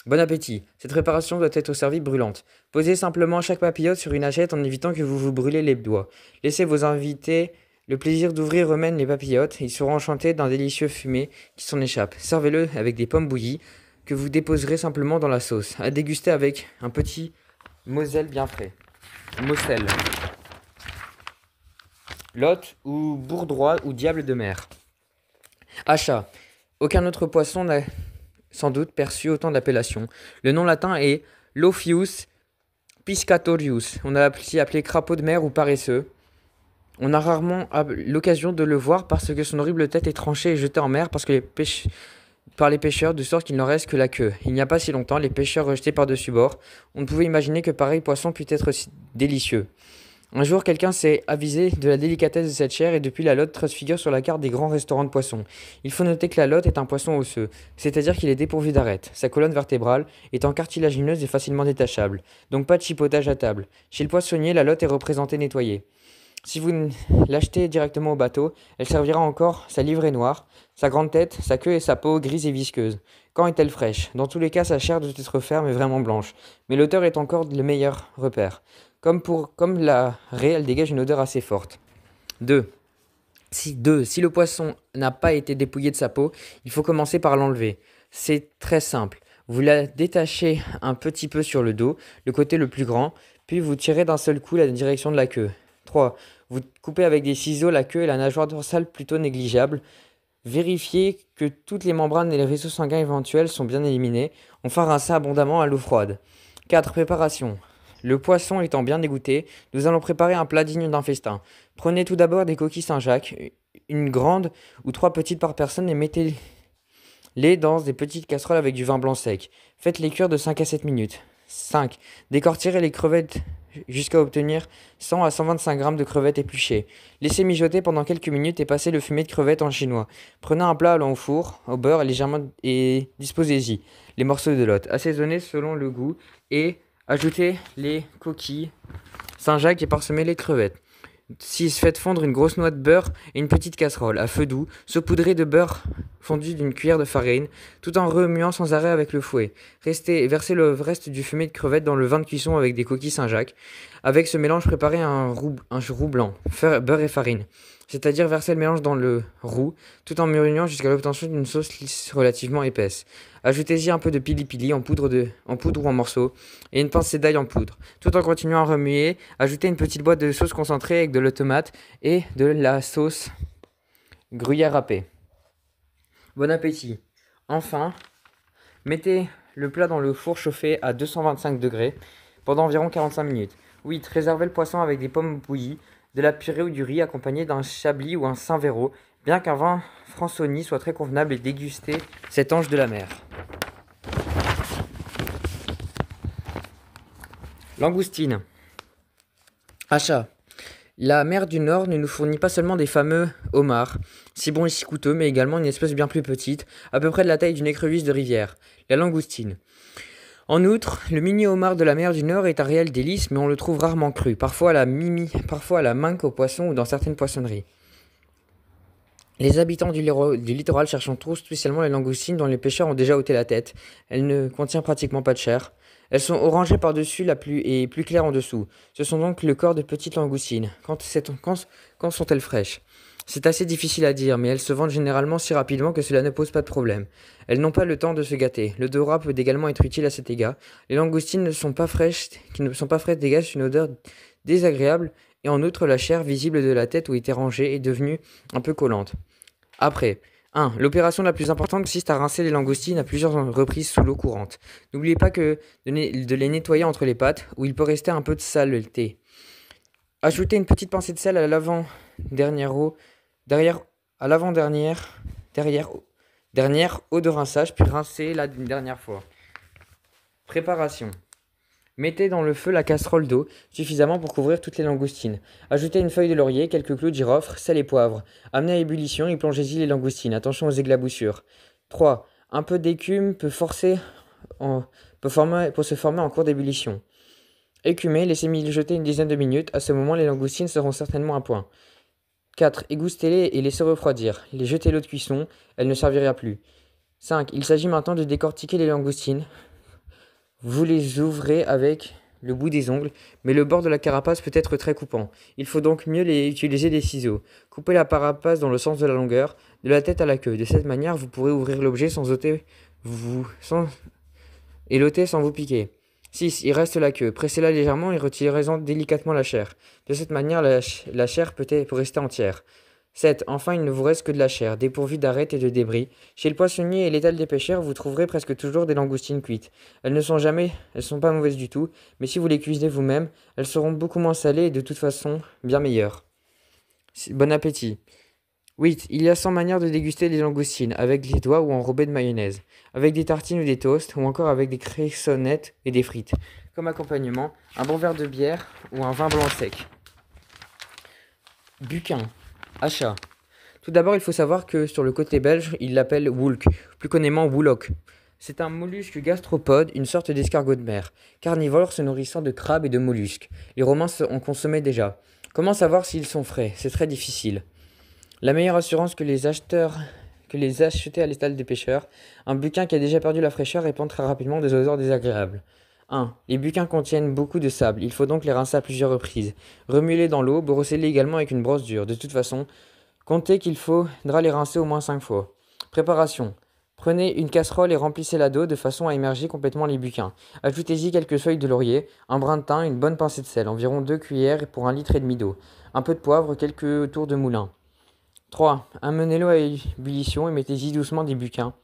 Bon appétit. Cette préparation doit être servie brûlante. Posez simplement chaque papillote sur une assiette en évitant que vous vous brûlez les doigts. Laissez vos invités le plaisir d'ouvrir eux-mêmes les papillotes. Ils seront enchantés d'un délicieux fumé qui s'en échappe. Servez-le avec des pommes bouillies, que vous déposerez simplement dans la sauce, à déguster avec un petit Moselle bien frais. Moselle. Lot ou bourdrois ou diable de mer. Achat. Aucun autre poisson n'a sans doute perçu autant d'appellations. Le nom latin est Lophius piscatorius. On a aussi appelé crapaud de mer ou paresseux. On a rarement l'occasion de le voir parce que son horrible tête est tranchée et jetée en mer par les pêcheurs, de sorte qu'il n'en reste que la queue. Il n'y a pas si longtemps, les pêcheurs rejetaient par-dessus bord. On ne pouvait imaginer que pareil poisson pût être si délicieux. Un jour, quelqu'un s'est avisé de la délicatesse de cette chair et depuis la lotte transfigure sur la carte des grands restaurants de poissons. Il faut noter que la lotte est un poisson osseux, c'est-à-dire qu'il est dépourvu d'arêtes. Sa colonne vertébrale étant cartilagineuse et facilement détachable, donc pas de chipotage à table. Chez le poissonnier, la lotte est représentée nettoyée. Si vous l'achetez directement au bateau, elle servira encore sa livrée noire, sa grande tête, sa queue et sa peau grise et visqueuse. Quand est-elle fraîche? Dans tous les cas, sa chair doit être ferme et vraiment blanche. Mais l'odeur est encore le meilleur repère. Comme la raie, elle dégage une odeur assez forte. 2. Si le poisson n'a pas été dépouillé de sa peau, il faut commencer par l'enlever. C'est très simple. Vous la détachez un petit peu sur le dos, le côté le plus grand, puis vous tirez d'un seul coup la direction de la queue. 3. Vous coupez avec des ciseaux la queue et la nageoire dorsale plutôt négligeable. Vérifiez que toutes les membranes et les vaisseaux sanguins éventuels sont bien éliminés. Enfin, rincez abondamment à l'eau froide. 4. Préparation. Le poisson étant bien dégoûté, nous allons préparer un plat digne d'un festin. Prenez tout d'abord des coquilles Saint-Jacques, une grande ou 3 petites par personne et mettez-les dans des petites casseroles avec du vin blanc sec. Faites-les cuire de 5 à 7 minutes. 5. Décortirez les crevettes jusqu'à obtenir 100 à 125 g de crevettes épluchées. Laissez mijoter pendant quelques minutes et passez le fumet de crevettes en chinois. Prenez un plat allant au four, au beurre légèrement et disposez-y les morceaux de lotte. Assaisonnez selon le goût et ajoutez les coquilles Saint-Jacques et parsemez les crevettes. 6. Faites fondre une grosse noix de beurre et une petite casserole à feu doux, saupoudrez de beurre fondu d'une cuillère de farine, tout en remuant sans arrêt avec le fouet. Versez le reste du fumet de crevettes dans le vin de cuisson avec des coquilles Saint-Jacques. Avec ce mélange, préparez un roux blanc, beurre et farine. C'est-à-dire verser le mélange dans le roux, tout en mûrissant jusqu'à l'obtention d'une sauce lisse relativement épaisse. Ajoutez-y un peu de pili-pili en poudre ou en morceaux, et une pincée d'ail en poudre. Tout en continuant à remuer, ajoutez une petite boîte de sauce concentrée avec de la tomate et de la sauce gruyère râpée. Bon appétit. Enfin, mettez le plat dans le four chauffé à 225 degrés pendant environ 45 minutes. 8. Réservez le poisson avec des pommes bouillies, de la purée ou du riz accompagné d'un chablis ou un saint-véro, bien qu'un vin fransoni soit très convenable et dégustez cet ange de la mer. Langoustine. Achat. La mer du Nord ne nous fournit pas seulement des fameux homards, si bons et si coûteux, mais également une espèce bien plus petite, à peu près de la taille d'une écrevisse de rivière, la langoustine. En outre, le mini-homard de la mer du Nord est un réel délice, mais on le trouve rarement cru, parfois à la minque au poisson ou dans certaines poissonneries. Les habitants du littoral cherchant trop spécialement les langoustines dont les pêcheurs ont déjà ôté la tête. Elle ne contient pratiquement pas de chair. Elles sont orangées par-dessus et plus claires en dessous. Ce sont donc le corps de petites langoustines. Quand sont-elles fraîches? C'est assez difficile à dire, mais elles se vendent généralement si rapidement que cela ne pose pas de problème. Elles n'ont pas le temps de se gâter. L'odorat peut également être utile à cet égard. Les langoustines qui ne sont pas fraîches dégagent une odeur désagréable et en outre la chair visible de la tête où était rangée est devenue un peu collante. Après, 1. L'opération la plus importante consiste à rincer les langoustines à plusieurs reprises sous l'eau courante. N'oubliez pas de les nettoyer entre les pattes, où il peut rester un peu de saleté. Ajoutez une petite pincée de sel à l'avant-dernière eau de rinçage, puis rincez-la une dernière fois. Préparation. Mettez dans le feu la casserole d'eau, suffisamment pour couvrir toutes les langoustines. Ajoutez une feuille de laurier, quelques clous de girofle, sel et poivre. Amenez à ébullition et plongez-y les langoustines. Attention aux éclaboussures. 3. Un peu d'écume peut se former en cours d'ébullition. Écumez, laissez mijoter une dizaine de minutes. À ce moment, les langoustines seront certainement à point. 4. Égoustez-les et laissez refroidir. Les jetez l'eau de cuisson, elle ne servira plus. 5. Il s'agit maintenant de décortiquer les langoustines. Vous les ouvrez avec le bout des ongles, mais le bord de la carapace peut être très coupant. Il faut donc mieux utiliser des ciseaux. Coupez la carapace dans le sens de la longueur, de la tête à la queue. De cette manière, vous pourrez ouvrir l'objet sans ôter et l'ôtez sans vous piquer. 6. Il reste la queue. Pressez-la légèrement et retirez-en délicatement la chair. De cette manière, la chair peut rester entière. 7. Enfin, il ne vous reste que de la chair, dépourvue d'arêtes et de débris. Chez le poissonnier et l'étal des pêcheurs, vous trouverez presque toujours des langoustines cuites. Elles ne sont pas mauvaises du tout, mais si vous les cuisez vous-même, elles seront beaucoup moins salées et de toute façon bien meilleures. Bon appétit. 8. Il y a 100 manières de déguster les langoustines, avec les doigts ou enrobées de mayonnaise, avec des tartines ou des toasts, ou encore avec des cressonnettes et des frites. Comme accompagnement, un bon verre de bière ou un vin blanc sec. Buquin. Achat. Tout d'abord, il faut savoir que sur le côté belge, ils l'appellent woulk, plus communément wouloc. C'est un mollusque gastropode, une sorte d'escargot de mer, carnivore se nourrissant de crabes et de mollusques. Les Romains en consommaient déjà. Comment savoir s'ils sont frais? C'est très difficile. La meilleure assurance que les acheter à l'étal des pêcheurs, un buquin qui a déjà perdu la fraîcheur répand très rapidement des odeurs désagréables. 1. Les buquins contiennent beaucoup de sable, il faut donc les rincer à plusieurs reprises. Remuez-les dans l'eau, brossez-les également avec une brosse dure. De toute façon, comptez qu'il faudra les rincer au moins 5 fois. Préparation. Prenez une casserole et remplissez-la d'eau de façon à immerger complètement les buquins. Ajoutez-y quelques feuilles de laurier, un brin de thym, une bonne pincée de sel, environ 2 cuillères pour 1,5 litre d'eau. Un peu de poivre, quelques tours de moulin. 3. Amenez-le à ébullition et mettez-y doucement des buquins.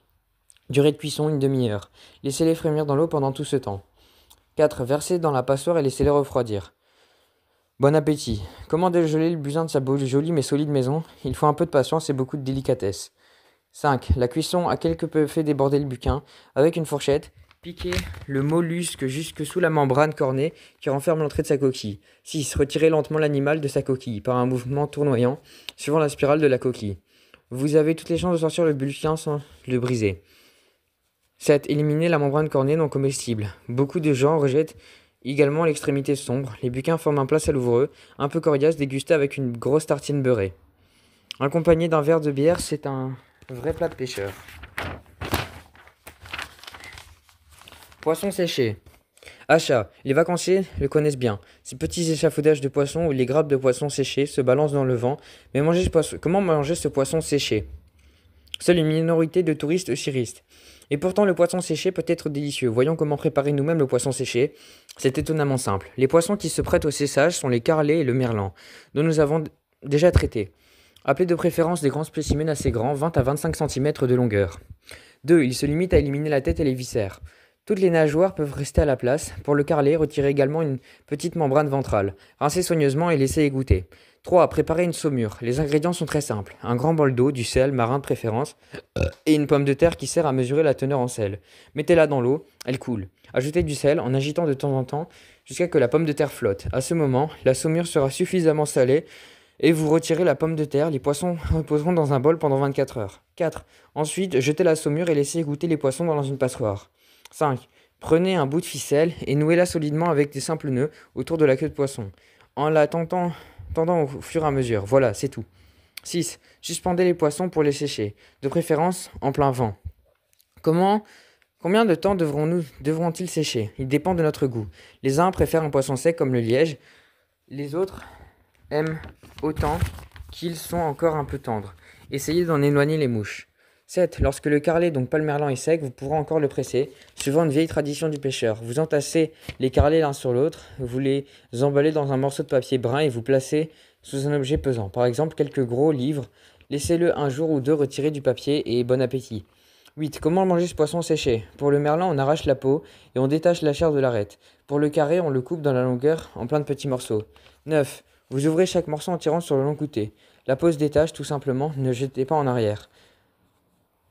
Durée de cuisson une demi-heure. Laissez-les frémir dans l'eau pendant tout ce temps. 4. Versez dans la passoire et laissez-les refroidir. Bon appétit. Comment dégeler le butin de sa jolie mais solide maison? Il faut un peu de patience et beaucoup de délicatesse. 5. La cuisson a quelque peu fait déborder le buquin. Avec une fourchette, piquez le mollusque jusque sous la membrane cornée qui renferme l'entrée de sa coquille. 6. Retirez lentement l'animal de sa coquille par un mouvement tournoyant, suivant la spirale de la coquille. Vous avez toutes les chances de sortir le buquin sans le briser. 7. Éliminez la membrane cornée non comestible. Beaucoup de gens rejettent également l'extrémité sombre. Les buquins forment un plat savoureux, un peu coriace, dégusté avec une grosse tartine beurrée. Accompagné d'un verre de bière, c'est un vrai plat de pêcheur. Poisson séché. Achat. Les vacanciers le connaissent bien. Ces petits échafaudages de poissons ou les grappes de poissons séchés se balancent dans le vent. Mais comment manger ce poisson séché? Seule une minorité de touristes s'y risquent. Et pourtant, le poisson séché peut être délicieux. Voyons comment préparer nous-mêmes le poisson séché. C'est étonnamment simple. Les poissons qui se prêtent au séchage sont les carlets et le merlan, dont nous avons déjà traité. Appelez de préférence des grands spécimens assez grands, 20 à 25 cm de longueur. 2. Il se limite à éliminer la tête et les viscères. Toutes les nageoires peuvent rester à la place. Pour le carlet, retirez également une petite membrane ventrale. Rincez soigneusement et laissez égoutter. 3. Préparez une saumure. Les ingrédients sont très simples. Un grand bol d'eau, du sel, marin de préférence, et une pomme de terre qui sert à mesurer la teneur en sel. Mettez-la dans l'eau, elle coule. Ajoutez du sel en agitant de temps en temps jusqu'à que la pomme de terre flotte. À ce moment, la saumure sera suffisamment salée et vous retirez la pomme de terre. Les poissons reposeront dans un bol pendant 24 heures. 4. Ensuite, jetez la saumure et laissez égoutter les poissons dans une passoire. 5. Prenez un bout de ficelle et nouez-la solidement avec des simples nœuds autour de la queue de poisson, en la tendant au fur et à mesure. Voilà, c'est tout. 6. Suspendez les poissons pour les sécher, de préférence en plein vent. Combien de temps devront-ils sécher? Il dépend de notre goût. Les uns préfèrent un poisson sec comme le liège, les autres aiment autant qu'ils sont encore un peu tendres. Essayez d'en éloigner les mouches. 7. Lorsque le carlet, donc pas le merlan, est sec, vous pourrez encore le presser, suivant une vieille tradition du pêcheur. Vous entassez les carlets l'un sur l'autre, vous les emballez dans un morceau de papier brun et vous placez sous un objet pesant, par exemple quelques gros livres. Laissez-le un jour ou deux retirer du papier et bon appétit. 8. Comment manger ce poisson séché? Pour le merlan, on arrache la peau et on détache la chair de l'arête. Pour le carré, on le coupe dans la longueur en plein de petits morceaux. 9. Vous ouvrez chaque morceau en tirant sur le long couté. La peau se détache tout simplement, ne jetez pas en arrière.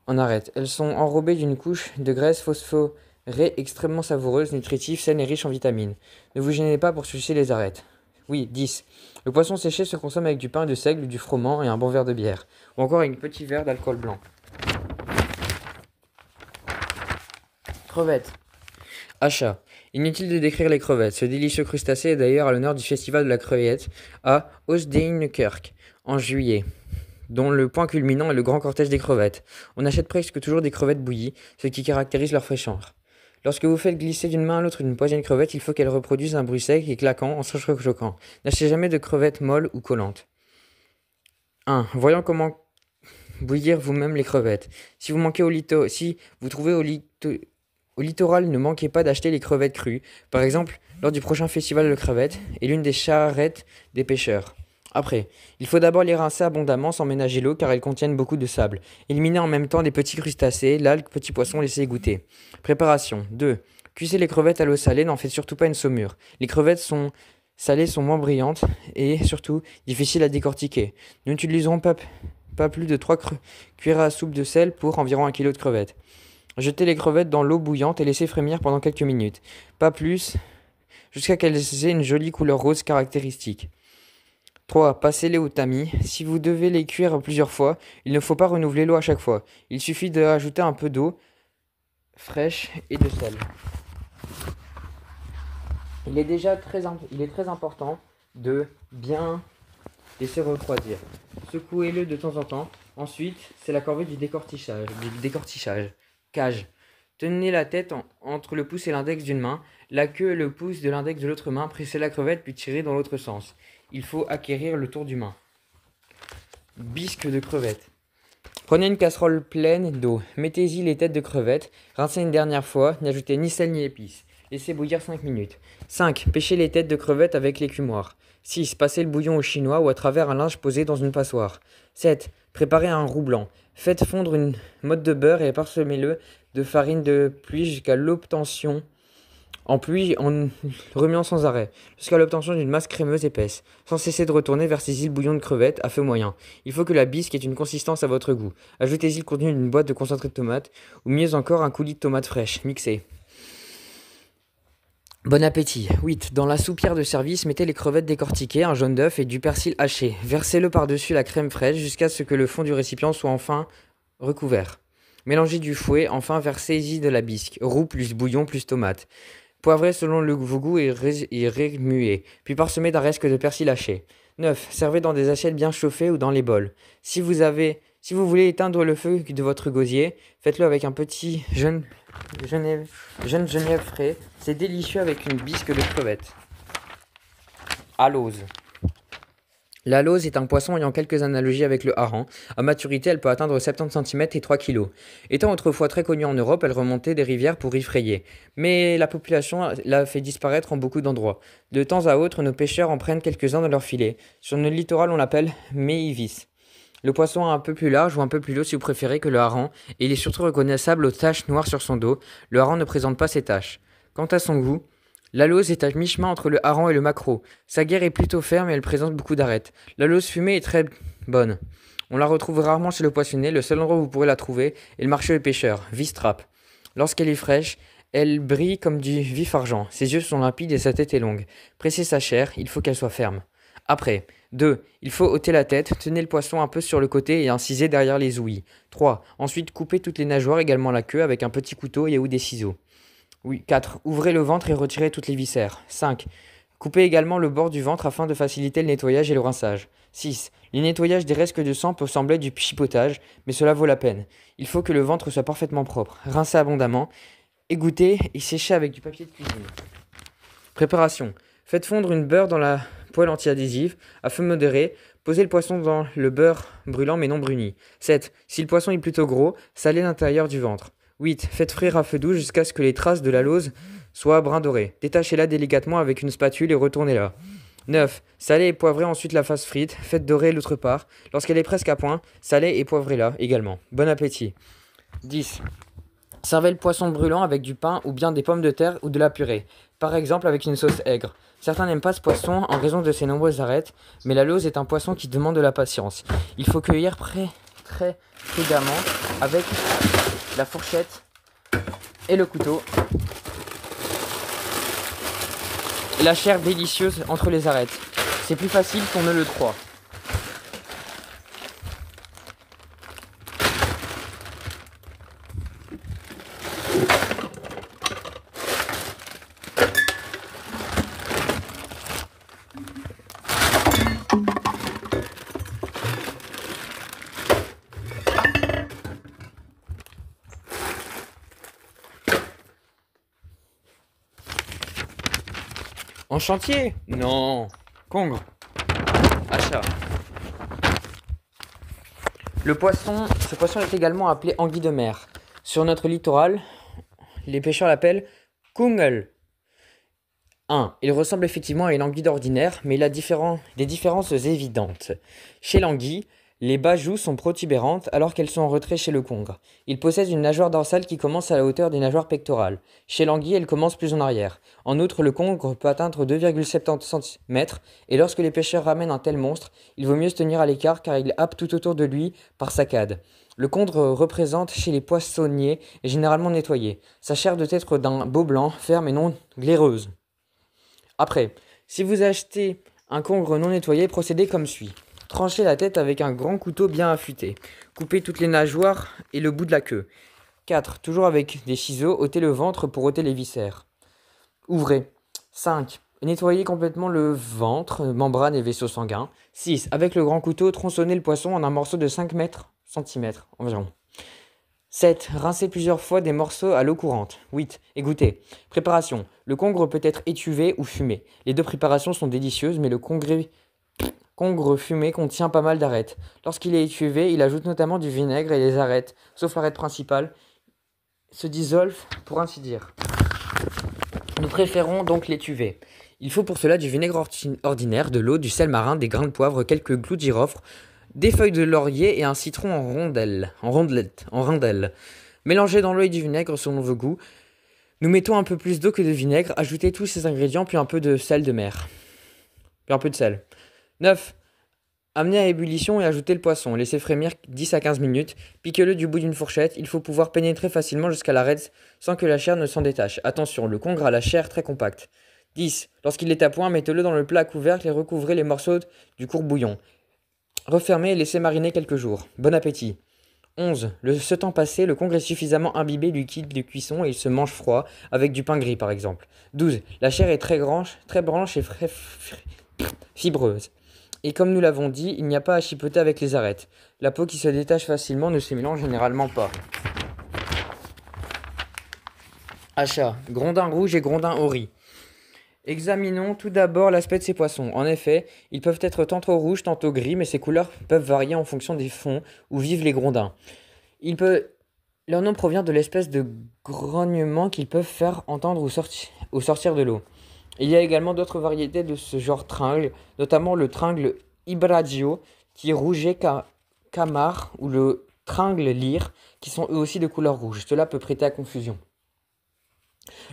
On arrête. Elles sont enrobées d'une couche de graisse phosphorée extrêmement savoureuse, nutritive, saine et riche en vitamines. Ne vous gênez pas pour sucer les arêtes. Oui, 10. Le poisson séché se consomme avec du pain de seigle, du froment et un bon verre de bière. Ou encore avec un petit verre d'alcool blanc. Crevettes. Achat. Inutile de décrire les crevettes. Ce délicieux crustacé est d'ailleurs à l'honneur du festival de la crevette à Oostdijnkerk en juillet, dont le point culminant est le grand cortège des crevettes. On achète presque toujours des crevettes bouillies, ce qui caractérise leur fraîcheur. Lorsque vous faites glisser d'une main à l'autre une poignée de crevettes, il faut qu'elle reproduise un bruit sec et claquant en s'entrechoquant. N'achetez jamais de crevettes molles ou collantes. 1. Voyons comment bouillir vous-même les crevettes. Si vous manquez si vous trouvez au littoral, ne manquez pas d'acheter les crevettes crues. Par exemple, lors du prochain festival de crevettes et l'une des charrettes des pêcheurs. Après, il faut d'abord les rincer abondamment sans ménager l'eau car elles contiennent beaucoup de sable. Éliminez en même temps des petits crustacés, l'algue, petits poissons, laissez goûter. Préparation 2. Cuisez les crevettes à l'eau salée, n'en faites surtout pas une saumure. Les crevettes salées sont moins brillantes et surtout difficiles à décortiquer. Nous n'utiliserons pas plus de 3 cuillères à soupe de sel pour environ 1 kg de crevettes. Jetez les crevettes dans l'eau bouillante et laissez frémir pendant quelques minutes. Pas plus, jusqu'à qu'elles aient une jolie couleur rose caractéristique. 3. Passez-les au tamis. Si vous devez les cuire plusieurs fois, il ne faut pas renouveler l'eau à chaque fois. Il suffit de rajouter un peu d'eau fraîche et de sel. Il est très important de bien laisser refroidir. Secouez-le de temps en temps. Ensuite, c'est la corvée du décortichage. Cage. Tenez la tête entre le pouce et l'index d'une main, la queue et le pouce de l'index de l'autre main, pressez la crevette puis tirez dans l'autre sens. Il faut acquérir le tour du main. Bisque de crevettes. Prenez une casserole pleine d'eau, mettez-y les têtes de crevettes, rincez une dernière fois, n'ajoutez ni sel ni épices. Laissez bouillir 5 minutes. 5. Pêchez les têtes de crevettes avec l'écumoire. 6. Passez le bouillon au chinois ou à travers un linge posé dans une passoire. 7. Préparez un roux blanc. Faites fondre une motte de beurre et parsemez-le de farine de pluie jusqu'à l'obtention en remuant sans arrêt, jusqu'à l'obtention d'une masse crémeuse épaisse, sans cesser de retourner vers ces îles bouillon de crevettes à feu moyen. Il faut que la bisque ait une consistance à votre goût. Ajoutez-y le contenu d'une boîte de concentré de tomate, ou mieux encore un coulis de tomates fraîches, mixées. Bon appétit. 8. Dans la soupière de service, mettez les crevettes décortiquées, un jaune d'œuf et du persil haché. Versez-le par-dessus la crème fraîche jusqu'à ce que le fond du récipient soit enfin recouvert. Mélangez du fouet, enfin versez-y de la bisque, roux plus bouillon plus tomate. Poivrez selon vos goûts et remuez, puis parsemez d'un reste de persil haché. 9. Servez dans des assiettes bien chauffées ou dans les bols. Si vous voulez éteindre le feu de votre gosier, faites-le avec un petit jeune genièvre frais. C'est délicieux avec une bisque de crevettes. Alose. La lauze est un poisson ayant quelques analogies avec le hareng. À maturité, elle peut atteindre 70 cm et 3 kg. Étant autrefois très connue en Europe, elle remontait des rivières pour y frayer. Mais la population l'a fait disparaître en beaucoup d'endroits. De temps à autre, nos pêcheurs en prennent quelques-uns dans leur filet. Sur notre littoral, on l'appelle méivis. Le poisson est un peu plus large ou un peu plus long si vous préférez que le hareng, et il est surtout reconnaissable aux taches noires sur son dos. Le hareng ne présente pas ces taches. Quant à son goût, la lauze est à mi-chemin entre le hareng et le maquereau. Sa guerre est plutôt ferme et elle présente beaucoup d'arêtes. La lauze fumée est très bonne. On la retrouve rarement chez le poissonnier, le seul endroit où vous pourrez la trouver est le marché aux pêcheurs, Wistrap. Lorsqu'elle est fraîche, elle brille comme du vif argent. Ses yeux sont limpides et sa tête est longue. Pressez sa chair, il faut qu'elle soit ferme. Après, 2. Il faut ôter la tête, tenez le poisson un peu sur le côté et inciser derrière les ouïes. 3. Ensuite, coupez toutes les nageoires, également la queue, avec un petit couteau et ou des ciseaux. 4. Ouvrez le ventre et retirez toutes les viscères. 5. Coupez également le bord du ventre afin de faciliter le nettoyage et le rinçage. 6. Le nettoyage des restes de sang peut sembler du chipotage, mais cela vaut la peine. Il faut que le ventre soit parfaitement propre. Rincez abondamment, égouttez et séchez avec du papier de cuisine. Préparation. Faites fondre une beurre dans la poêle anti-adhésive à feu modéré. Posez le poisson dans le beurre brûlant mais non bruni. 7. Si le poisson est plutôt gros, salez l'intérieur du ventre. 8. Faites frire à feu doux jusqu'à ce que les traces de la lauze soient brun doré. Détachez-la délicatement avec une spatule et retournez-la. 9. Salez et poivrez ensuite la face frite. Faites dorer l'autre part. Lorsqu'elle est presque à point, salez et poivrez-la également. Bon appétit. 10. Servez le poisson brûlant avec du pain ou bien des pommes de terre ou de la purée. Par exemple avec une sauce aigre. Certains n'aiment pas ce poisson en raison de ses nombreuses arêtes, mais la lauze est un poisson qui demande de la patience. Il faut cueillir très prudemment avec la fourchette et le couteau. Et la chair délicieuse entre les arêtes. C'est plus facile qu'on ne le croit. En chantier? Non. Congre. Achat. Ce poisson est également appelé anguille de mer. Sur notre littoral, les pêcheurs l'appellent kungel. 1. Il ressemble effectivement à une anguille ordinaire, mais il a des différences évidentes. Chez l'anguille, les bas joues sont protubérantes alors qu'elles sont en retrait chez le congre. Il possède une nageoire dorsale qui commence à la hauteur des nageoires pectorales. Chez l'anguille, elle commence plus en arrière. En outre, le congre peut atteindre 2,70 cm et lorsque les pêcheurs ramènent un tel monstre, il vaut mieux se tenir à l'écart car il happe tout autour de lui par saccades. Le congre représente chez les poissonniers est généralement nettoyé. Sa chair doit être d'un beau blanc, ferme et non glaireuse. Après, si vous achetez un congre non nettoyé, procédez comme suit. Tranchez la tête avec un grand couteau bien affûté. Coupez toutes les nageoires et le bout de la queue. 4. Toujours avec des ciseaux, ôtez le ventre pour ôter les viscères. Ouvrez. 5. Nettoyez complètement le ventre, membrane et vaisseau sanguin. 6. Avec le grand couteau, tronçonnez le poisson en un morceau de 5 cm environ. 7. Rincez plusieurs fois des morceaux à l'eau courante. 8. Égouttez. Préparation. Le congre peut être étuvé ou fumé. Les deux préparations sont délicieuses, mais le congre fumé contient pas mal d'arêtes. Lorsqu'il est étuvé, il ajoute notamment du vinaigre et les arêtes, sauf l'arête principale, se dissolvent pour ainsi dire. Nous préférons donc l'étuvé. Il faut pour cela du vinaigre ordinaire, de l'eau, du sel marin, des grains de poivre, quelques clous de girofle, des feuilles de laurier et un citron en rondelles. Mélangez dans l'eau et du vinaigre selon vos goûts. Nous mettons un peu plus d'eau que de vinaigre. Ajoutez tous ces ingrédients puis un peu de sel de mer. Puis un peu de sel. 9. Amenez à ébullition et ajoutez le poisson. Laissez frémir 10 à 15 minutes. Piquez-le du bout d'une fourchette. Il faut pouvoir pénétrer facilement jusqu'à l'arête sans que la chair ne s'en détache. Attention, le congre a la chair très compacte. 10. Lorsqu'il est à point, mettez-le dans le plat à couvercle et recouvrez les morceaux du court bouillon. Refermez et laissez mariner quelques jours. Bon appétit. 11. Ce temps passé, le congre est suffisamment imbibé du liquide de cuisson et il se mange froid, avec du pain gris par exemple. 12. La chair est très blanche et fibreuse. Et comme nous l'avons dit, il n'y a pas à chipoter avec les arêtes. La peau qui se détache facilement ne se mélange généralement pas. Achat. Grondin rouge et grondin au riz. Examinons tout d'abord l'aspect de ces poissons. En effet, ils peuvent être tantôt rouges, tantôt gris, mais ces couleurs peuvent varier en fonction des fonds où vivent les grondins. Leur nom provient de l'espèce de grognement qu'ils peuvent faire entendre au sortir de l'eau. Il y a également d'autres variétés de ce genre tringle, notamment le tringle hybragio, qui est rouget camard, ou le tringle lyre, qui sont eux aussi de couleur rouge. Cela peut prêter à confusion.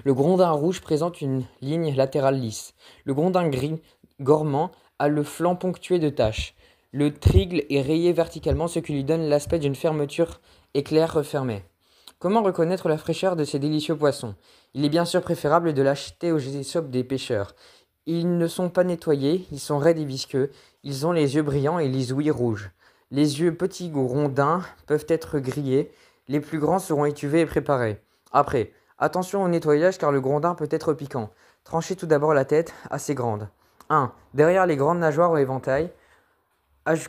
Le grondin rouge présente une ligne latérale lisse. Le grondin gris gormand a le flanc ponctué de taches. Le trigle est rayé verticalement, ce qui lui donne l'aspect d'une fermeture éclair refermée. Comment reconnaître la fraîcheur de ces délicieux poissons? Il est bien sûr préférable de l'acheter aux échoppes des pêcheurs. Ils ne sont pas nettoyés, ils sont raides et visqueux, ils ont les yeux brillants et les ouïes rouges. Les yeux petits grondins peuvent être grillés, les plus grands seront étuvés et préparés. Après, attention au nettoyage car le grondin peut être piquant. Tranchez tout d'abord la tête, assez grande. 1. Derrière les grandes nageoires ou éventail,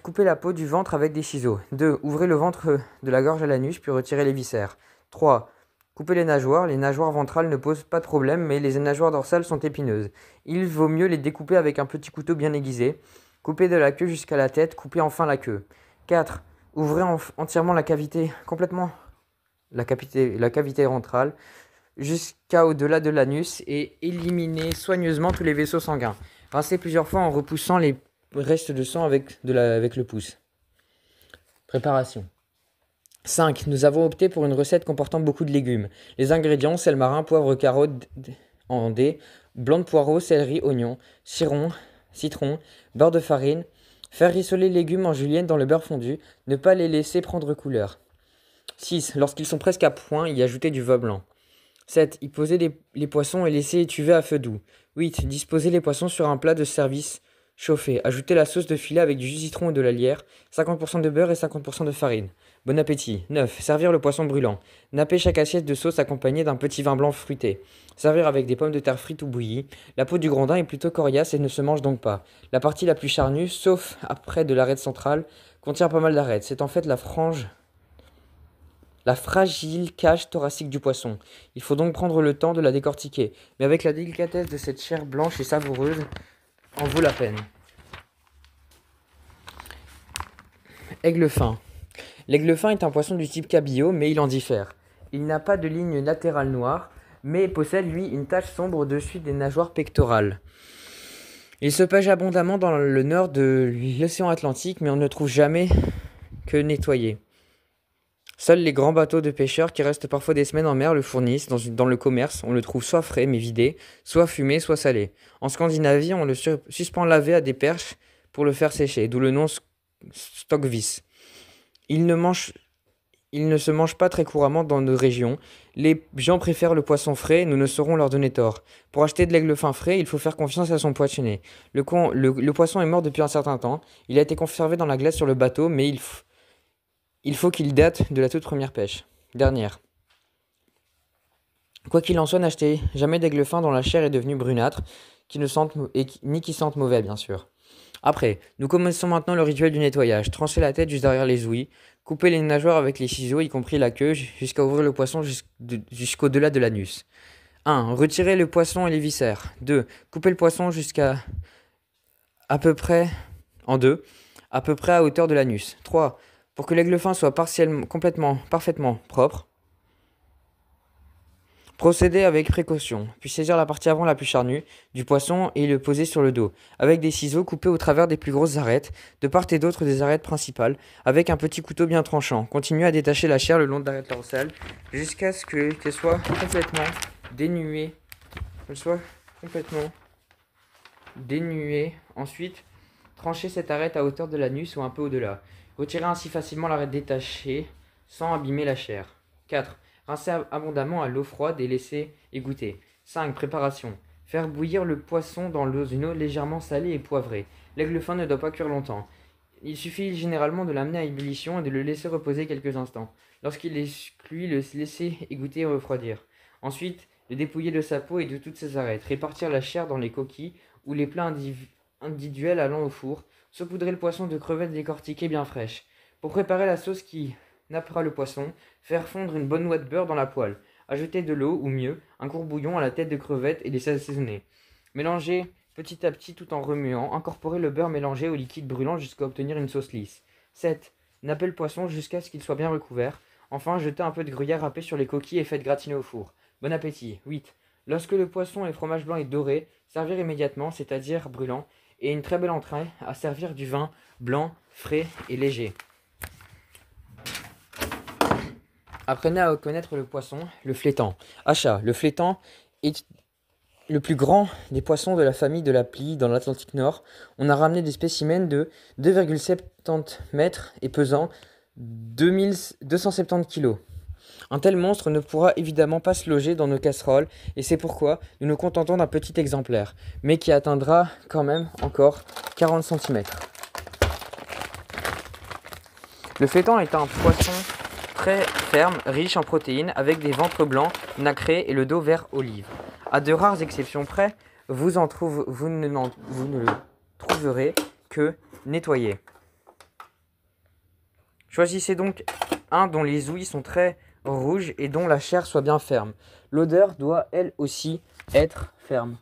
coupez la peau du ventre avec des ciseaux. 2. Ouvrez le ventre de la gorge à l'anus puis retirez les viscères. 3. Coupez les nageoires. Les nageoires ventrales ne posent pas de problème, mais les nageoires dorsales sont épineuses. Il vaut mieux les découper avec un petit couteau bien aiguisé. Coupez de la queue jusqu'à la tête, coupez enfin la queue. 4. Ouvrez entièrement la cavité ventrale jusqu'à au-delà de l'anus et éliminez soigneusement tous les vaisseaux sanguins. Rincez plusieurs fois en repoussant les restes de sang avec le pouce. Préparation. 5. Nous avons opté pour une recette comportant beaucoup de légumes. Les ingrédients, sel marin, poivre, carottes en dés, blanc de poireaux, céleri, oignon, citron, beurre de farine. Faire rissoler les légumes en julienne dans le beurre fondu. Ne pas les laisser prendre couleur. 6. Lorsqu'ils sont presque à point, y ajouter du vin blanc. 7. Y poser les poissons et laisser étuver à feu doux. 8. Disposer les poissons sur un plat de service chauffé. Ajoutez la sauce de filet avec du jus de citron et de la lierre, 50% de beurre et 50% de farine. Bon appétit. 9. Servir le poisson brûlant. Napper chaque assiette de sauce accompagnée d'un petit vin blanc fruité. Servir avec des pommes de terre frites ou bouillies. La peau du grondin est plutôt coriace et ne se mange donc pas. La partie la plus charnue, sauf après de l'arête centrale, contient pas mal d'arêtes. C'est en fait la fragile cage thoracique du poisson. Il faut donc prendre le temps de la décortiquer. Mais avec la délicatesse de cette chair blanche et savoureuse, en vaut la peine. Aigle fin. L'aigle fin est un poisson du type cabillaud, mais il en diffère. Il n'a pas de ligne latérale noire, mais possède lui une tache sombre au-dessus des nageoires pectorales. Il se pêche abondamment dans le nord de l'océan Atlantique, mais on ne trouve jamais que nettoyé. Seuls les grands bateaux de pêcheurs qui restent parfois des semaines en mer le fournissent. Dans le commerce, on le trouve soit frais mais vidé, soit fumé, soit salé. En Scandinavie, on le suspend lavé à des perches pour le faire sécher, d'où le nom stockfish. Il ne se mange pas très couramment dans nos régions. Les gens préfèrent le poisson frais, nous ne saurons leur donner tort. Pour acheter de l'aigle fin frais, il faut faire confiance à son poissonnier. Le poisson est mort depuis un certain temps. Il a été conservé dans la glace sur le bateau, mais il faut qu'il date de la toute première pêche. Dernière. Quoi qu'il en soit, n'achetez jamais d'aigle fin dont la chair est devenue brunâtre, ni qui sente mauvais, bien sûr. Après, nous commençons maintenant le rituel du nettoyage. Tranchez la tête juste derrière les ouïes, coupez les nageoires avec les ciseaux, y compris la queue, jusqu'à ouvrir le poisson jusqu'au-delà de l'anus. 1. Retirez le poisson et les viscères. 2. Coupez le poisson jusqu'à à peu près en deux, à peu près à hauteur de l'anus. 3. Pour que l'aigle fin soit parfaitement propre, procédez avec précaution, puis saisir la partie avant la plus charnue du poisson et le poser sur le dos. Avec des ciseaux, coupez au travers des plus grosses arêtes, de part et d'autre des arêtes principales, avec un petit couteau bien tranchant. Continuez à détacher la chair le long de l'arête dorsale jusqu'à ce qu'elle soit complètement dénuée. Ensuite, tranchez cette arête à hauteur de l'anus ou un peu au-delà. Retirez ainsi facilement l'arête détachée sans abîmer la chair. 4. Rincez abondamment à l'eau froide et laissez égoutter. 5. Préparation. Faire bouillir le poisson dans une eau légèrement salée et poivrée. L'aigle fin ne doit pas cuire longtemps. Il suffit généralement de l'amener à ébullition et de le laisser reposer quelques instants. Lorsqu'il est cuit, le laisser égoutter et refroidir. Ensuite, le dépouiller de sa peau et de toutes ses arêtes. Répartir la chair dans les coquilles ou les plats individuels allant au four. Saupoudrer le poisson de crevettes décortiquées bien fraîches. Pour préparer la sauce qui nappera le poisson, faire fondre une bonne noix de beurre dans la poêle. Ajouter de l'eau, ou mieux, un court bouillon à la tête de crevettes et les assaisonner. Mélanger petit à petit tout en remuant. Incorporer le beurre mélangé au liquide brûlant jusqu'à obtenir une sauce lisse. 7. Napper le poisson jusqu'à ce qu'il soit bien recouvert. Enfin, jetez un peu de gruyère râpée sur les coquilles et faites gratiner au four. Bon appétit. 8. Lorsque le poisson et le fromage blanc est doré, servir immédiatement, c'est-à-dire brûlant, et une très belle entrée à servir du vin blanc, frais et léger. Apprenez à connaître le poisson, le flétan. Achat. Le flétan est le plus grand des poissons de la famille de la plie dans l'Atlantique Nord. On a ramené des spécimens de 2,70 mètres et pesant 270 kg. Un tel monstre ne pourra évidemment pas se loger dans nos casseroles et c'est pourquoi nous nous contentons d'un petit exemplaire, mais qui atteindra quand même encore 40 cm. Le flétan est un poisson très ferme, riche en protéines, avec des ventres blancs, nacrés et le dos vert olive. À de rares exceptions près, vous ne le trouverez que nettoyé. Choisissez donc un dont les ouïes sont très rouges et dont la chair soit bien ferme. L'odeur doit elle aussi être ferme,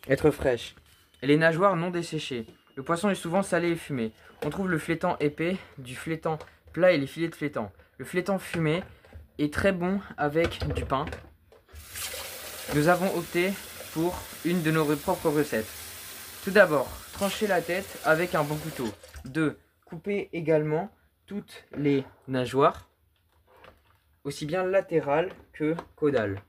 être fraîche. Et les nageoires non desséchées. Le poisson est souvent salé et fumé. On trouve le flétan épais, du flétan plat et les filets de flétan. Le flétan fumé est très bon avec du pain. Nous avons opté pour une de nos propres recettes. Tout d'abord, tranchez la tête avec un bon couteau. 2. Coupez également toutes les nageoires, aussi bien latérales que caudales.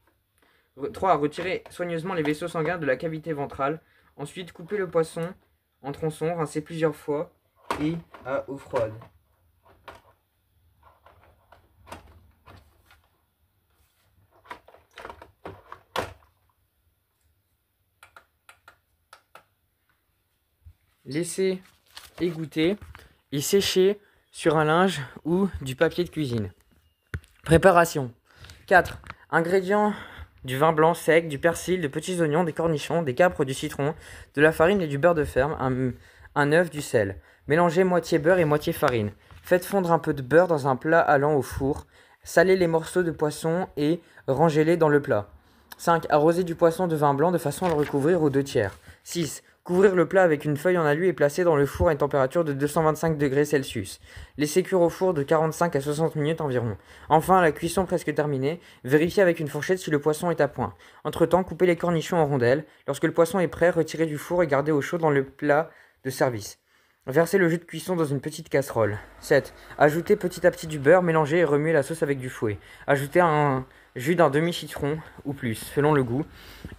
3. Retirez soigneusement les vaisseaux sanguins de la cavité ventrale. Ensuite, coupez le poisson en tronçons, rincez plusieurs fois et à eau froide. Laissez égoutter et sécher sur un linge ou du papier de cuisine. Préparation. 4. Ingrédients: du vin blanc sec, du persil, de petits oignons, des cornichons, des capres, du citron, de la farine et du beurre de ferme, un œuf, du sel. Mélangez moitié beurre et moitié farine. Faites fondre un peu de beurre dans un plat allant au four. Salez les morceaux de poisson et rangez-les dans le plat. 5. Arroser du poisson de vin blanc de façon à le recouvrir aux 2/3. 6. Couvrir le plat avec une feuille en alu et placer dans le four à une température de 225 degrés Celsius. Laisser cuire au four de 45 à 60 minutes environ. Enfin, la cuisson presque terminée, vérifiez avec une fourchette si le poisson est à point. Entre-temps, coupez les cornichons en rondelles. Lorsque le poisson est prêt, retirez du four et gardez au chaud dans le plat de service. Versez le jus de cuisson dans une petite casserole. 7. Ajoutez petit à petit du beurre, mélangez et remuez la sauce avec du fouet. Ajoutez un jus d'un demi-citron ou plus, selon le goût,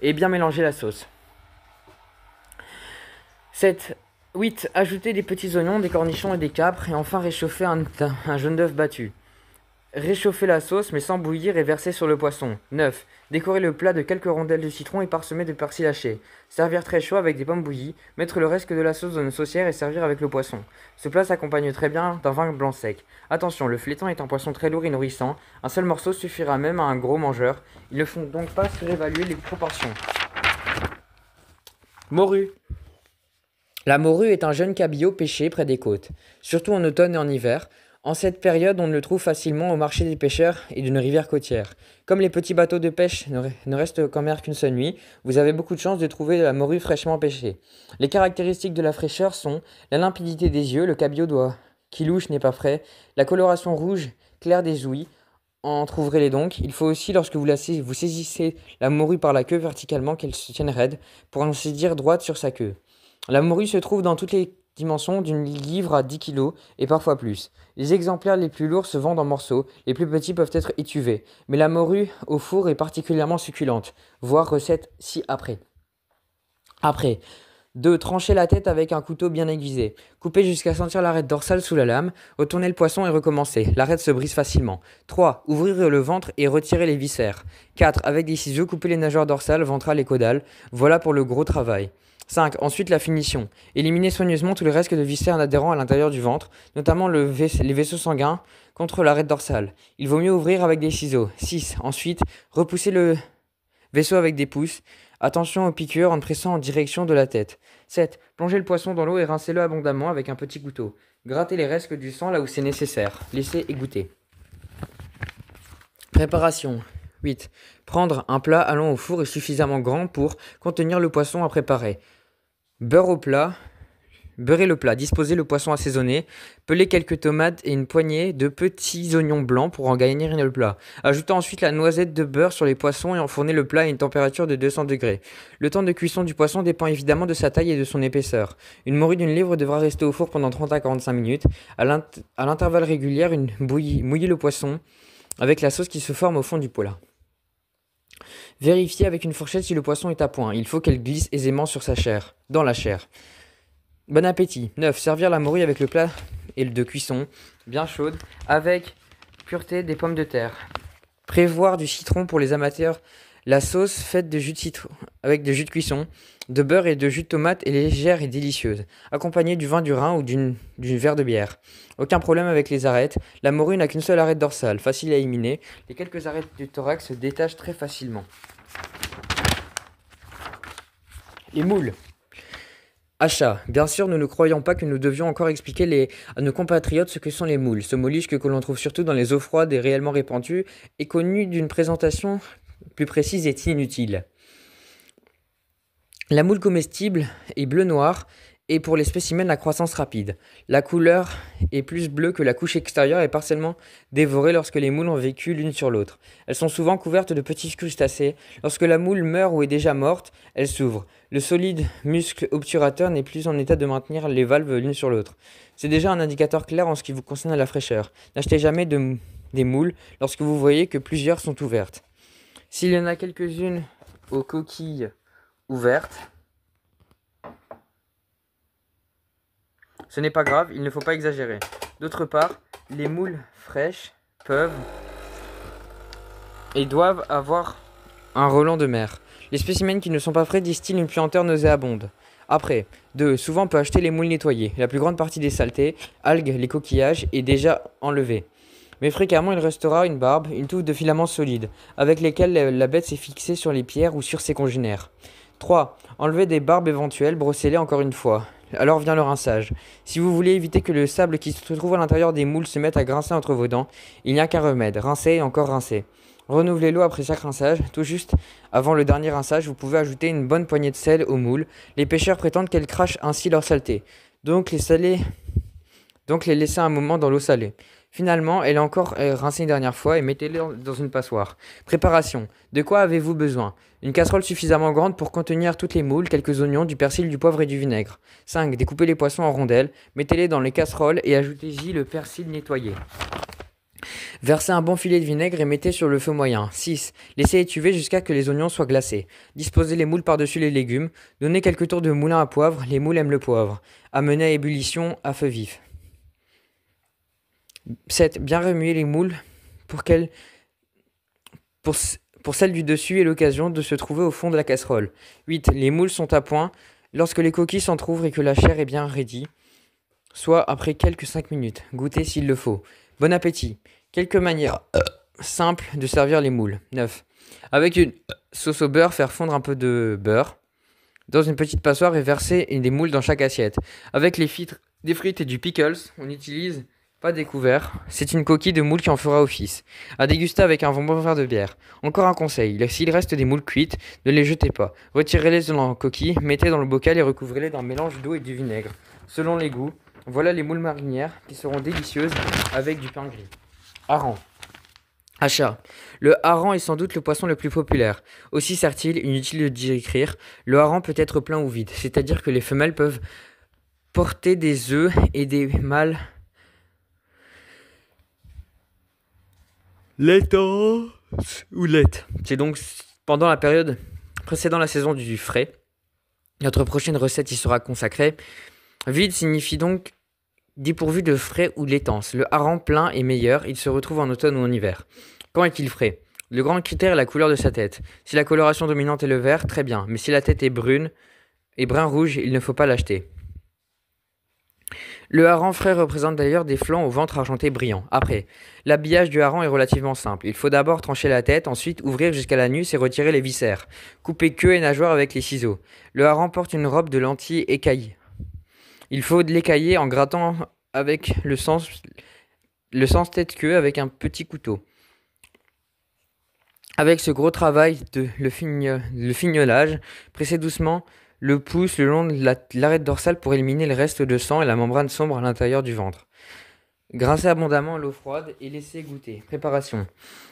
et bien mélanger la sauce. 8. Ajoutez des petits oignons, des cornichons et des capres, et enfin réchauffez un jaune d'œuf battu. Réchauffez la sauce, mais sans bouillir, et versez sur le poisson. 9. Décorez le plat de quelques rondelles de citron et parsemez de persil haché. Servir très chaud avec des pommes bouillies, mettre le reste de la sauce dans une saucière et servir avec le poisson. Ce plat s'accompagne très bien d'un vin blanc sec. Attention, le flétan est un poisson très lourd et nourrissant. Un seul morceau suffira même à un gros mangeur. Il ne faut donc pas surévaluer les proportions. Morue. La morue est un jeune cabillaud pêché près des côtes, surtout en automne et en hiver. En cette période, on le trouve facilement au marché des pêcheurs et d'une rivière côtière. Comme les petits bateaux de pêche ne restent qu'en mer qu'une seule nuit, vous avez beaucoup de chances de trouver de la morue fraîchement pêchée. Les caractéristiques de la fraîcheur sont la limpidité des yeux, le cabillaud qui louche n'est pas frais, la coloration rouge claire des ouïes. En trouverez-les donc. Il faut aussi, lorsque vous saisissez la morue par la queue verticalement, qu'elle se tienne raide, pour ainsi dire droite sur sa queue. La morue se trouve dans toutes les dimensions d'une livre à 10 kg et parfois plus. Les exemplaires les plus lourds se vendent en morceaux, les plus petits peuvent être étuvés, mais la morue au four est particulièrement succulente. Voir recette ci-après. 2. Tranchez la tête avec un couteau bien aiguisé. Coupez jusqu'à sentir l'arête dorsale sous la lame. Retournez le poisson et recommencez. L'arête se brise facilement. 3. Ouvrir le ventre et retirer les viscères. 4. Avec des ciseaux, coupez les nageoires dorsales, ventrales et caudales. Voilà pour le gros travail. 5. Ensuite, la finition. Éliminez soigneusement tout le reste de viscères adhérents à l'intérieur du ventre, notamment les vaisseaux sanguins contre l'arête dorsale. Il vaut mieux ouvrir avec des ciseaux. 6. Ensuite, repoussez le vaisseau avec des pouces. Attention aux piqûres en pressant en direction de la tête. 7. Plongez le poisson dans l'eau et rincez-le abondamment avec un petit couteau. Grattez les restes du sang là où c'est nécessaire. Laissez égoutter. Préparation. 8. Prendre un plat allant au four et suffisamment grand pour contenir le poisson à préparer. Beurrez le plat, disposez le poisson assaisonné, pelez quelques tomates et une poignée de petits oignons blancs pour en garnir le plat. Ajoutez ensuite la noisette de beurre sur les poissons et enfournez le plat à une température de 200 degrés. Le temps de cuisson du poisson dépend évidemment de sa taille et de son épaisseur. Une morue d'une livre devra rester au four pendant 30 à 45 minutes. À l'intervalle régulier, mouillez le poisson avec la sauce qui se forme au fond du plat. Vérifiez avec une fourchette si le poisson est à point. Il faut qu'elle glisse aisément dans la chair. Bon appétit. 9. Servir la morue avec le plat et de cuisson, bien chaude, avec pureté des pommes de terre. Prévoir du citron pour les amateurs. La sauce faite de jus de citron, avec de jus de cuisson, de beurre et de jus de tomate est légère et délicieuse, accompagnée du vin du Rhin ou d'un verre de bière. Aucun problème avec les arêtes. La morue n'a qu'une seule arête dorsale, facile à éliminer. Les quelques arêtes du thorax se détachent très facilement. Les moules. Achat. Bien sûr, nous ne croyons pas que nous devions encore expliquer à nos compatriotes ce que sont les moules. Ce mollusque que l'on trouve surtout dans les eaux froides et réellement répandu est connu d'une présentation plus précise est inutile. La moule comestible est bleu-noir et pour les spécimens à croissance rapide. La couleur est plus bleue que la couche extérieure et partiellement dévorée lorsque les moules ont vécu l'une sur l'autre. Elles sont souvent couvertes de petits crustacés. Lorsque la moule meurt ou est déjà morte, elle s'ouvre. Le solide muscle obturateur n'est plus en état de maintenir les valves l'une sur l'autre. C'est déjà un indicateur clair en ce qui vous concerne la fraîcheur. N'achetez jamais des moules lorsque vous voyez que plusieurs sont ouvertes. S'il y en a quelques-unes aux coquilles ouvertes, ce n'est pas grave, il ne faut pas exagérer. D'autre part, les moules fraîches peuvent et doivent avoir un relent de mer. Les spécimens qui ne sont pas frais distillent une puanteur nauséabonde. Après, 2. Souvent on peut acheter les moules nettoyés. La plus grande partie des saletés, algues, les coquillages est déjà enlevée. Mais fréquemment il restera une barbe, une touffe de filaments solides, avec lesquels la bête s'est fixée sur les pierres ou sur ses congénères. 3. Enlevez des barbes éventuelles, brossez-les encore une fois. Alors vient le rinçage. Si vous voulez éviter que le sable qui se trouve à l'intérieur des moules se mette à grincer entre vos dents, il n'y a qu'un remède, rincer et encore rincer. Renouvelez l'eau après chaque rinçage. Tout juste avant le dernier rinçage, vous pouvez ajouter une bonne poignée de sel aux moules. Les pêcheurs prétendent qu'elles crachent ainsi leur saleté. Donc les laissez un moment dans l'eau salée. Finalement, elle est encore rincée une dernière fois et mettez-les dans une passoire. Préparation. De quoi avez-vous besoin? Une casserole suffisamment grande pour contenir toutes les moules, quelques oignons, du persil, du poivre et du vinaigre. 5. Découpez les poissons en rondelles, mettez-les dans les casseroles et ajoutez-y le persil nettoyé. Versez un bon filet de vinaigre et mettez sur le feu moyen. 6. Laissez étuver jusqu'à que les oignons soient glacés. Disposez les moules par-dessus les légumes. Donnez quelques tours de moulin à poivre. Les moules aiment le poivre. Amenez à ébullition à feu vif. 7. Bien remuer les moules pour celle du dessus et l'occasion de se trouver au fond de la casserole. 8. Les moules sont à point lorsque les coquilles s'entr'ouvrent et que la chair est bien raidie, soit après quelques 5 minutes. Goûtez s'il le faut. Bon appétit. Quelques manières simples de servir les moules. 9. Avec une sauce au beurre, faire fondre un peu de beurre dans une petite passoire et verser des moules dans chaque assiette. Avec des frites et du pickles, on n'utilise pas découvert. C'est une coquille de moule qui en fera office. À déguster avec un bon verre de bière. Encore un conseil, s'il reste des moules cuites, ne les jetez pas. Retirez-les de la coquille, mettez dans le bocal et recouvrez-les d'un mélange d'eau et du vinaigre. Selon les goûts, voilà les moules marinières qui seront délicieuses avec du pain gris. Hareng. Achat. Le hareng est sans doute le poisson le plus populaire. Aussi sert-il, inutile de décrire, le hareng peut être plein ou vide, c'est-à-dire que les femelles peuvent porter des œufs et des mâles laitances ou laites. C'est donc pendant la période précédant la saison du frais. Notre prochaine recette y sera consacrée. Vide signifie donc dépourvu de frais ou laitance. Le hareng plein est meilleur, il se retrouve en automne ou en hiver. Quand est-il frais? Le grand critère est la couleur de sa tête. Si la coloration dominante est le vert, très bien, mais si la tête est brune et brun-rouge, il ne faut pas l'acheter. Le hareng frais représente d'ailleurs des flancs au ventre argenté brillant. Après, l'habillage du hareng est relativement simple. Il faut d'abord trancher la tête, ensuite ouvrir jusqu'à l'anus et retirer les viscères. Couper queue et nageoire avec les ciseaux. Le hareng porte une robe de lentilles écaillée. Il faut l'écailler en grattant avec le sens tête-queue avec un petit couteau. Avec ce gros travail le fignolage, pressez doucement le pouce le long de l'arête dorsale pour éliminer le reste de sang et la membrane sombre à l'intérieur du ventre. Grincez abondamment l'eau froide et laissez goûter. Préparation.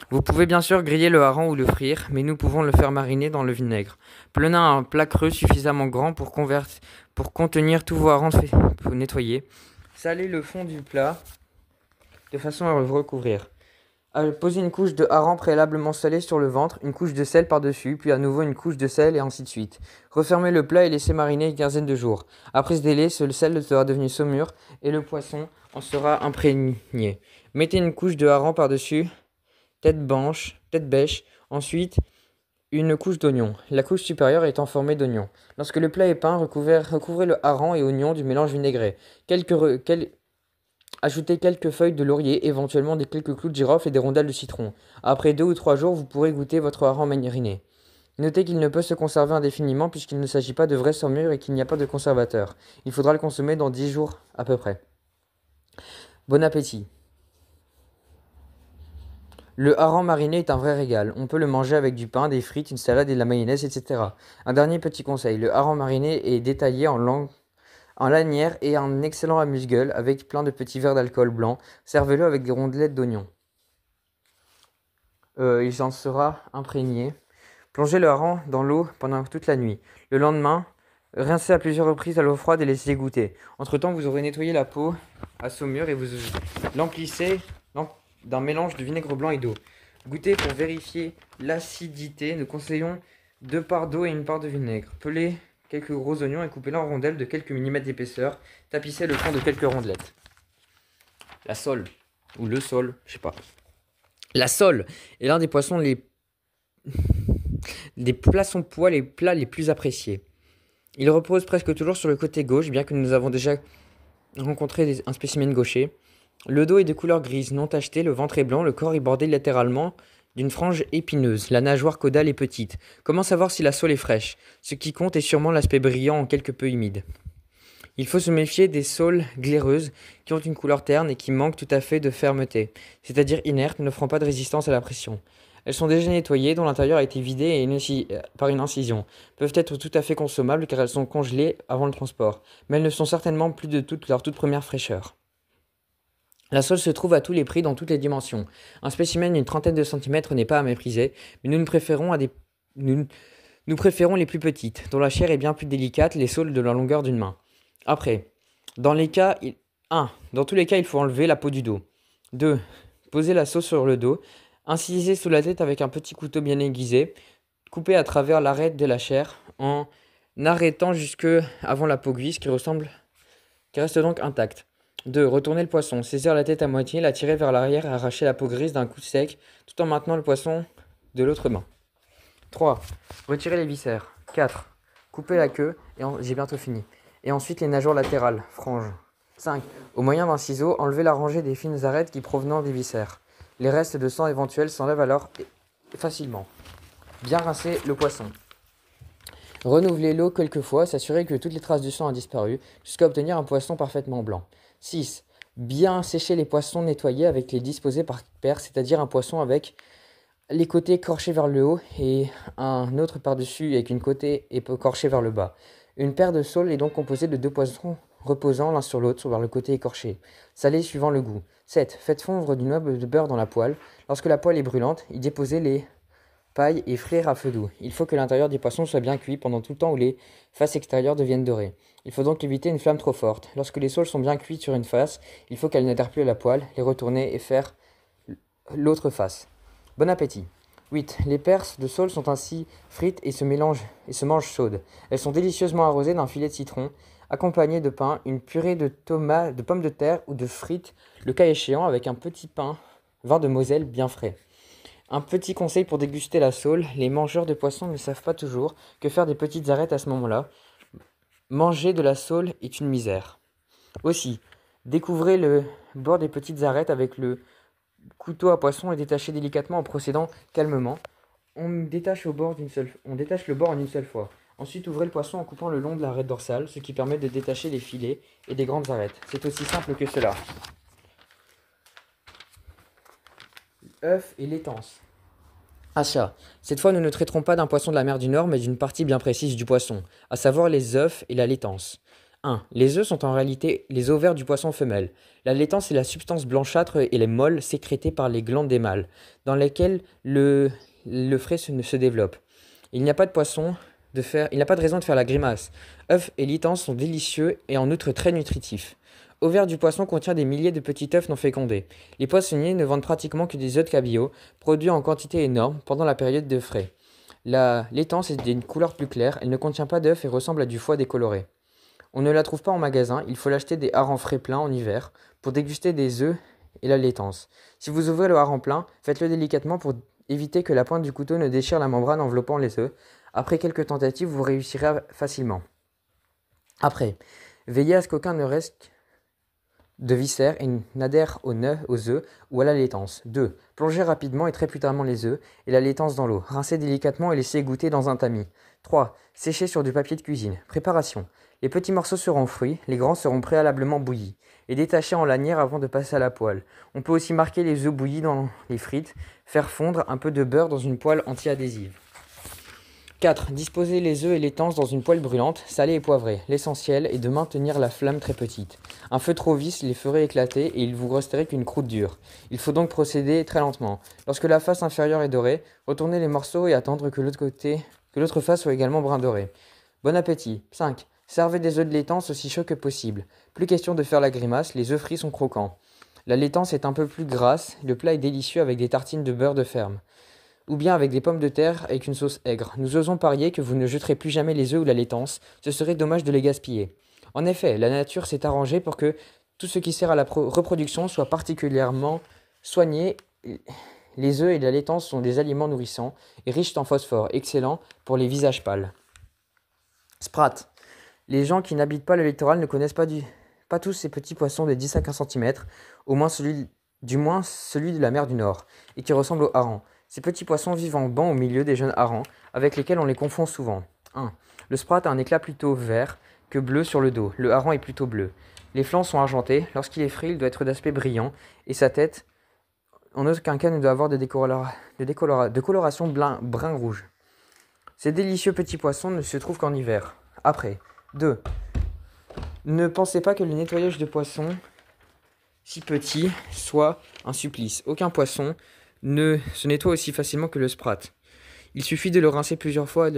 Vous pouvez bien sûr griller le hareng ou le frire, mais nous pouvons le faire mariner dans le vinaigre. Prenez un plat creux suffisamment grand pour contenir tous vos harengs nettoyés. Salez le fond du plat de façon à le recouvrir. Posez une couche de hareng préalablement salé sur le ventre, une couche de sel par-dessus, puis à nouveau une couche de sel et ainsi de suite. Refermez le plat et laissez mariner une quinzaine de jours. Après ce délai, le sel sera devenu saumur et le poisson en sera imprégné. Mettez une couche de hareng par-dessus, tête bêche, ensuite une couche d'oignon. La couche supérieure étant formée d'oignons. Lorsque le plat est peint, recouvrez le hareng et oignons du mélange vinaigré. Ajoutez quelques feuilles de laurier, éventuellement quelques clous de girofle et des rondelles de citron. Après 2 ou 3 jours, vous pourrez goûter votre hareng mariné. Notez qu'il ne peut se conserver indéfiniment puisqu'il ne s'agit pas de vraie saumure et qu'il n'y a pas de conservateur. Il faudra le consommer dans 10 jours à peu près. Bon appétit. Le hareng mariné est un vrai régal. On peut le manger avec du pain, des frites, une salade et de la mayonnaise, etc. Un dernier petit conseil, le hareng mariné est détaillé en lanière et un excellent amuse-gueule avec plein de petits verres d'alcool blanc. Servez-le avec des rondelettes d'oignon. Il en sera imprégné. Plongez le hareng dans l'eau pendant toute la nuit. Le lendemain, rincez à plusieurs reprises à l'eau froide et laissez goûter. Entre-temps, vous aurez nettoyé la peau à saumure et vous l'emplissez d'un mélange de vinaigre blanc et d'eau. Goûtez pour vérifier l'acidité. Nous conseillons 2 parts d'eau et 1 part de vinaigre. Pelez quelques gros oignons et coupez-les en rondelles de quelques millimètres d'épaisseur. Tapissez le fond de quelques rondelettes. La sole, ou le sole, je sais pas. La sole est l'un des poissons des poissons pois les plats les plus appréciés. Il repose presque toujours sur le côté gauche, bien que nous avons déjà rencontré un spécimen gaucher. Le dos est de couleur grise, non tacheté, le ventre est blanc, le corps est bordé latéralement d'une frange épineuse. La nageoire caudale est petite. Comment savoir si la sole est fraîche? Ce qui compte est sûrement l'aspect brillant en quelque peu humide. Il faut se méfier des soles glaireuses qui ont une couleur terne et qui manquent tout à fait de fermeté, c'est-à-dire inertes, n'offrant pas de résistance à la pression. Elles sont déjà nettoyées, dont l'intérieur a été vidé par une incision. Peuvent être tout à fait consommables car elles sont congelées avant le transport, mais elles ne sont certainement plus de leur toute première fraîcheur. La sole se trouve à tous les prix dans toutes les dimensions. Un spécimen d'une trentaine de centimètres n'est pas à mépriser, mais nous préférons les plus petites, dont la chair est bien plus délicate, les soles de la longueur d'une main. Après, dans tous les cas, il faut enlever la peau du dos. 2. Poser la sauce sur le dos. Inciser sous la tête avec un petit couteau bien aiguisé. Couper à travers l'arête de la chair en arrêtant jusque avant la peau grise qui reste donc intacte. 2. Retourner le poisson. Saisir la tête à moitié, la tirer vers l'arrière et arracher la peau grise d'un coup sec tout en maintenant le poisson de l'autre main. 3. Retirer les viscères. 4. Couper la queue, j'ai bientôt fini. Et ensuite les nageoires latérales, franges. 5. Au moyen d'un ciseau, enlever la rangée des fines arêtes qui provenant des viscères. Les restes de sang éventuels s'enlèvent alors facilement. Bien rincer le poisson. Renouveler l'eau quelques fois, s'assurer que toutes les traces du sang ont disparu, jusqu'à obtenir un poisson parfaitement blanc. 6. Bien sécher les poissons nettoyés avec les disposés par paire, c'est-à-dire un poisson avec les côtés écorchés vers le haut et un autre par-dessus avec une côté écorchée vers le bas. Une paire de soles est donc composée de 2 poissons reposant l'un sur l'autre vers le côté écorché. Salé suivant le goût. 7. Faites fondre du noix de beurre dans la poêle. Lorsque la poêle est brûlante, y déposez les paille et frire à feu doux. Il faut que l'intérieur des poissons soit bien cuit pendant tout le temps où les faces extérieures deviennent dorées. Il faut donc éviter une flamme trop forte. Lorsque les soles sont bien cuites sur une face, il faut qu'elles n'adhèrent plus à la poêle, les retourner et faire l'autre face. Bon appétit. 8. Les perces de saules sont ainsi frites et se mangent chaudes. Elles sont délicieusement arrosées d'un filet de citron, accompagnées de pain, une purée de tomates, de pommes de terre ou de frites, le cas échéant avec un petit vin de Moselle bien frais. Un petit conseil pour déguster la saule, les mangeurs de poissons ne savent pas toujours que faire des petites arêtes à ce moment-là. Manger de la saule est une misère. Aussi, découvrez le bord des petites arêtes avec le couteau à poisson et détachez délicatement en procédant calmement. On détache le bord en une seule fois. Ensuite, ouvrez le poisson en coupant le long de l'arête dorsale, ce qui permet de détacher les filets et des grandes arêtes. C'est aussi simple que cela. Œufs et laitance. Achat. Cette fois, nous ne traiterons pas d'un poisson de la mer du Nord, mais d'une partie bien précise du poisson, à savoir les œufs et la laitance. 1. Les œufs sont en réalité les ovaires du poisson femelle. La laitance est la substance blanchâtre et les molles sécrétées par les glandes des mâles, dans lesquelles le frais se développe. Il n'y a pas de raison de faire la grimace. Œufs et laitance sont délicieux et en outre très nutritifs. Ovaire du poisson contient des milliers de petits œufs non fécondés. Les poissonniers ne vendent pratiquement que des œufs de cabillaud, produits en quantité énorme pendant la période de frais. La laitance est d'une couleur plus claire, elle ne contient pas d'œufs et ressemble à du foie décoloré. On ne la trouve pas en magasin, il faut l'acheter des harengs frais pleins en hiver pour déguster des œufs et la laitance. Si vous ouvrez le hareng plein, faites-le délicatement pour éviter que la pointe du couteau ne déchire la membrane enveloppant les œufs. Après quelques tentatives, vous réussirez facilement. Après, veillez à ce qu'aucun ne reste de viscères et n'adhère aux œufs ou à la laitance. 2. Plongez rapidement et très prudemment les œufs et la laitance dans l'eau. Rincez délicatement et laissez égoutter dans un tamis. 3. Séchez sur du papier de cuisine. Préparation. Les petits morceaux seront frits, les grands seront préalablement bouillis et détachés en lanière avant de passer à la poêle. On peut aussi marquer les œufs bouillis dans les frites, faire fondre un peu de beurre dans une poêle anti-adhésive. 4. Disposez les œufs et l'étance dans une poêle brûlante, salée et poivrée. L'essentiel est de maintenir la flamme très petite. Un feu trop vif les ferait éclater et il vous resterait qu'une croûte dure. Il faut donc procéder très lentement. Lorsque la face inférieure est dorée, retournez les morceaux et attendre que l'autre face soit également brun doré. Bon appétit. 5. Servez des œufs de laitance aussi chauds que possible. Plus question de faire la grimace, les œufs frits sont croquants. La laitance est un peu plus grasse, le plat est délicieux avec des tartines de beurre de ferme. Ou bien avec des pommes de terre avec une sauce aigre. Nous osons parier que vous ne jeterez plus jamais les œufs ou la laitance, ce serait dommage de les gaspiller. En effet, la nature s'est arrangée pour que tout ce qui sert à la reproduction soit particulièrement soigné. Les œufs et la laitance sont des aliments nourrissants et riches en phosphore, excellents pour les visages pâles. Sprat. Les gens qui n'habitent pas le littoral ne connaissent pas tous ces petits poissons de 10 à 15 cm, du moins celui de la mer du Nord, et qui ressemble au hareng. Ces petits poissons vivent en banc au milieu des jeunes harengs, avec lesquels on les confond souvent. 1. Le sprat a un éclat plutôt vert que bleu sur le dos. Le hareng est plutôt bleu. Les flancs sont argentés. Lorsqu'il est frit, il doit être d'aspect brillant, et sa tête en aucun cas ne doit avoir de coloration brun-rouge. Ces délicieux petits poissons ne se trouvent qu'en hiver. Après. 2. Ne pensez pas que le nettoyage de poissons si petits soit un supplice. Aucun poisson ne se nettoie aussi facilement que le sprat. Il suffit de le rincer plusieurs fois à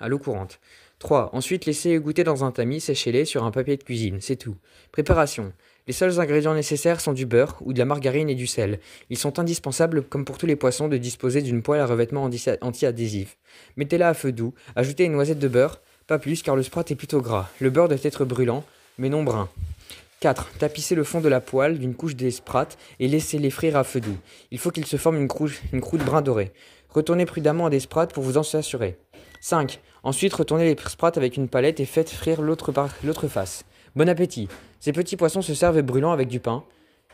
l'eau courante. 3. Ensuite, laissez égoutter dans un tamis, séchez-les sur un papier de cuisine, c'est tout. Préparation. Les seuls ingrédients nécessaires sont du beurre ou de la margarine et du sel. Ils sont indispensables, comme pour tous les poissons, de disposer d'une poêle à revêtement anti-adhésif. Mettez-la à feu doux, ajoutez une noisette de beurre, pas plus car le sprat est plutôt gras. Le beurre doit être brûlant, mais non brun. 4. Tapissez le fond de la poêle d'une couche de sprat et laissez-les frire à feu doux. Il faut qu'il se forme une croûte brun doré. Retournez prudemment à des sprats pour vous en assurer. 5. Ensuite, retournez les sprats avec une palette et faites frire l'autre face. Bon appétit. Ces petits poissons se servent brûlants avec du pain,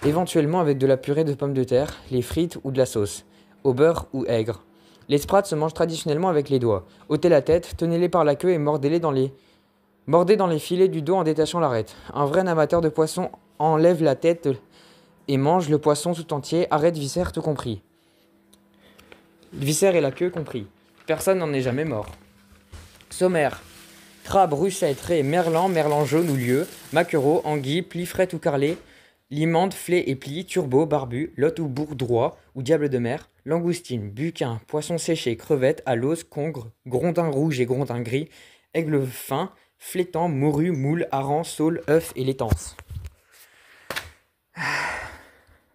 éventuellement avec de la purée de pommes de terre, les frites ou de la sauce, au beurre ou aigre. Les sprats se mangent traditionnellement avec les doigts. Ôtez la tête, tenez-les par la queue et mordez dans les filets du dos en détachant l'arête. Un vrai amateur de poisson enlève la tête et mange le poisson tout entier, arête, viscère, tout compris. Viscère et la queue compris. Personne n'en est jamais mort. Sommaire. Crabe, russette, raie, merlan jaune ou lieu, maquereau, anguille, plifrette ou carlet, limande, flé et pli, turbo, barbu, lotte ou bourdrois ou diable de mer, langoustine, buquin, poisson séché, crevette, alose, congre, grondin rouge et grondin gris, aigle fin, flétan, morue, moule, hareng, saule, œuf et laitance.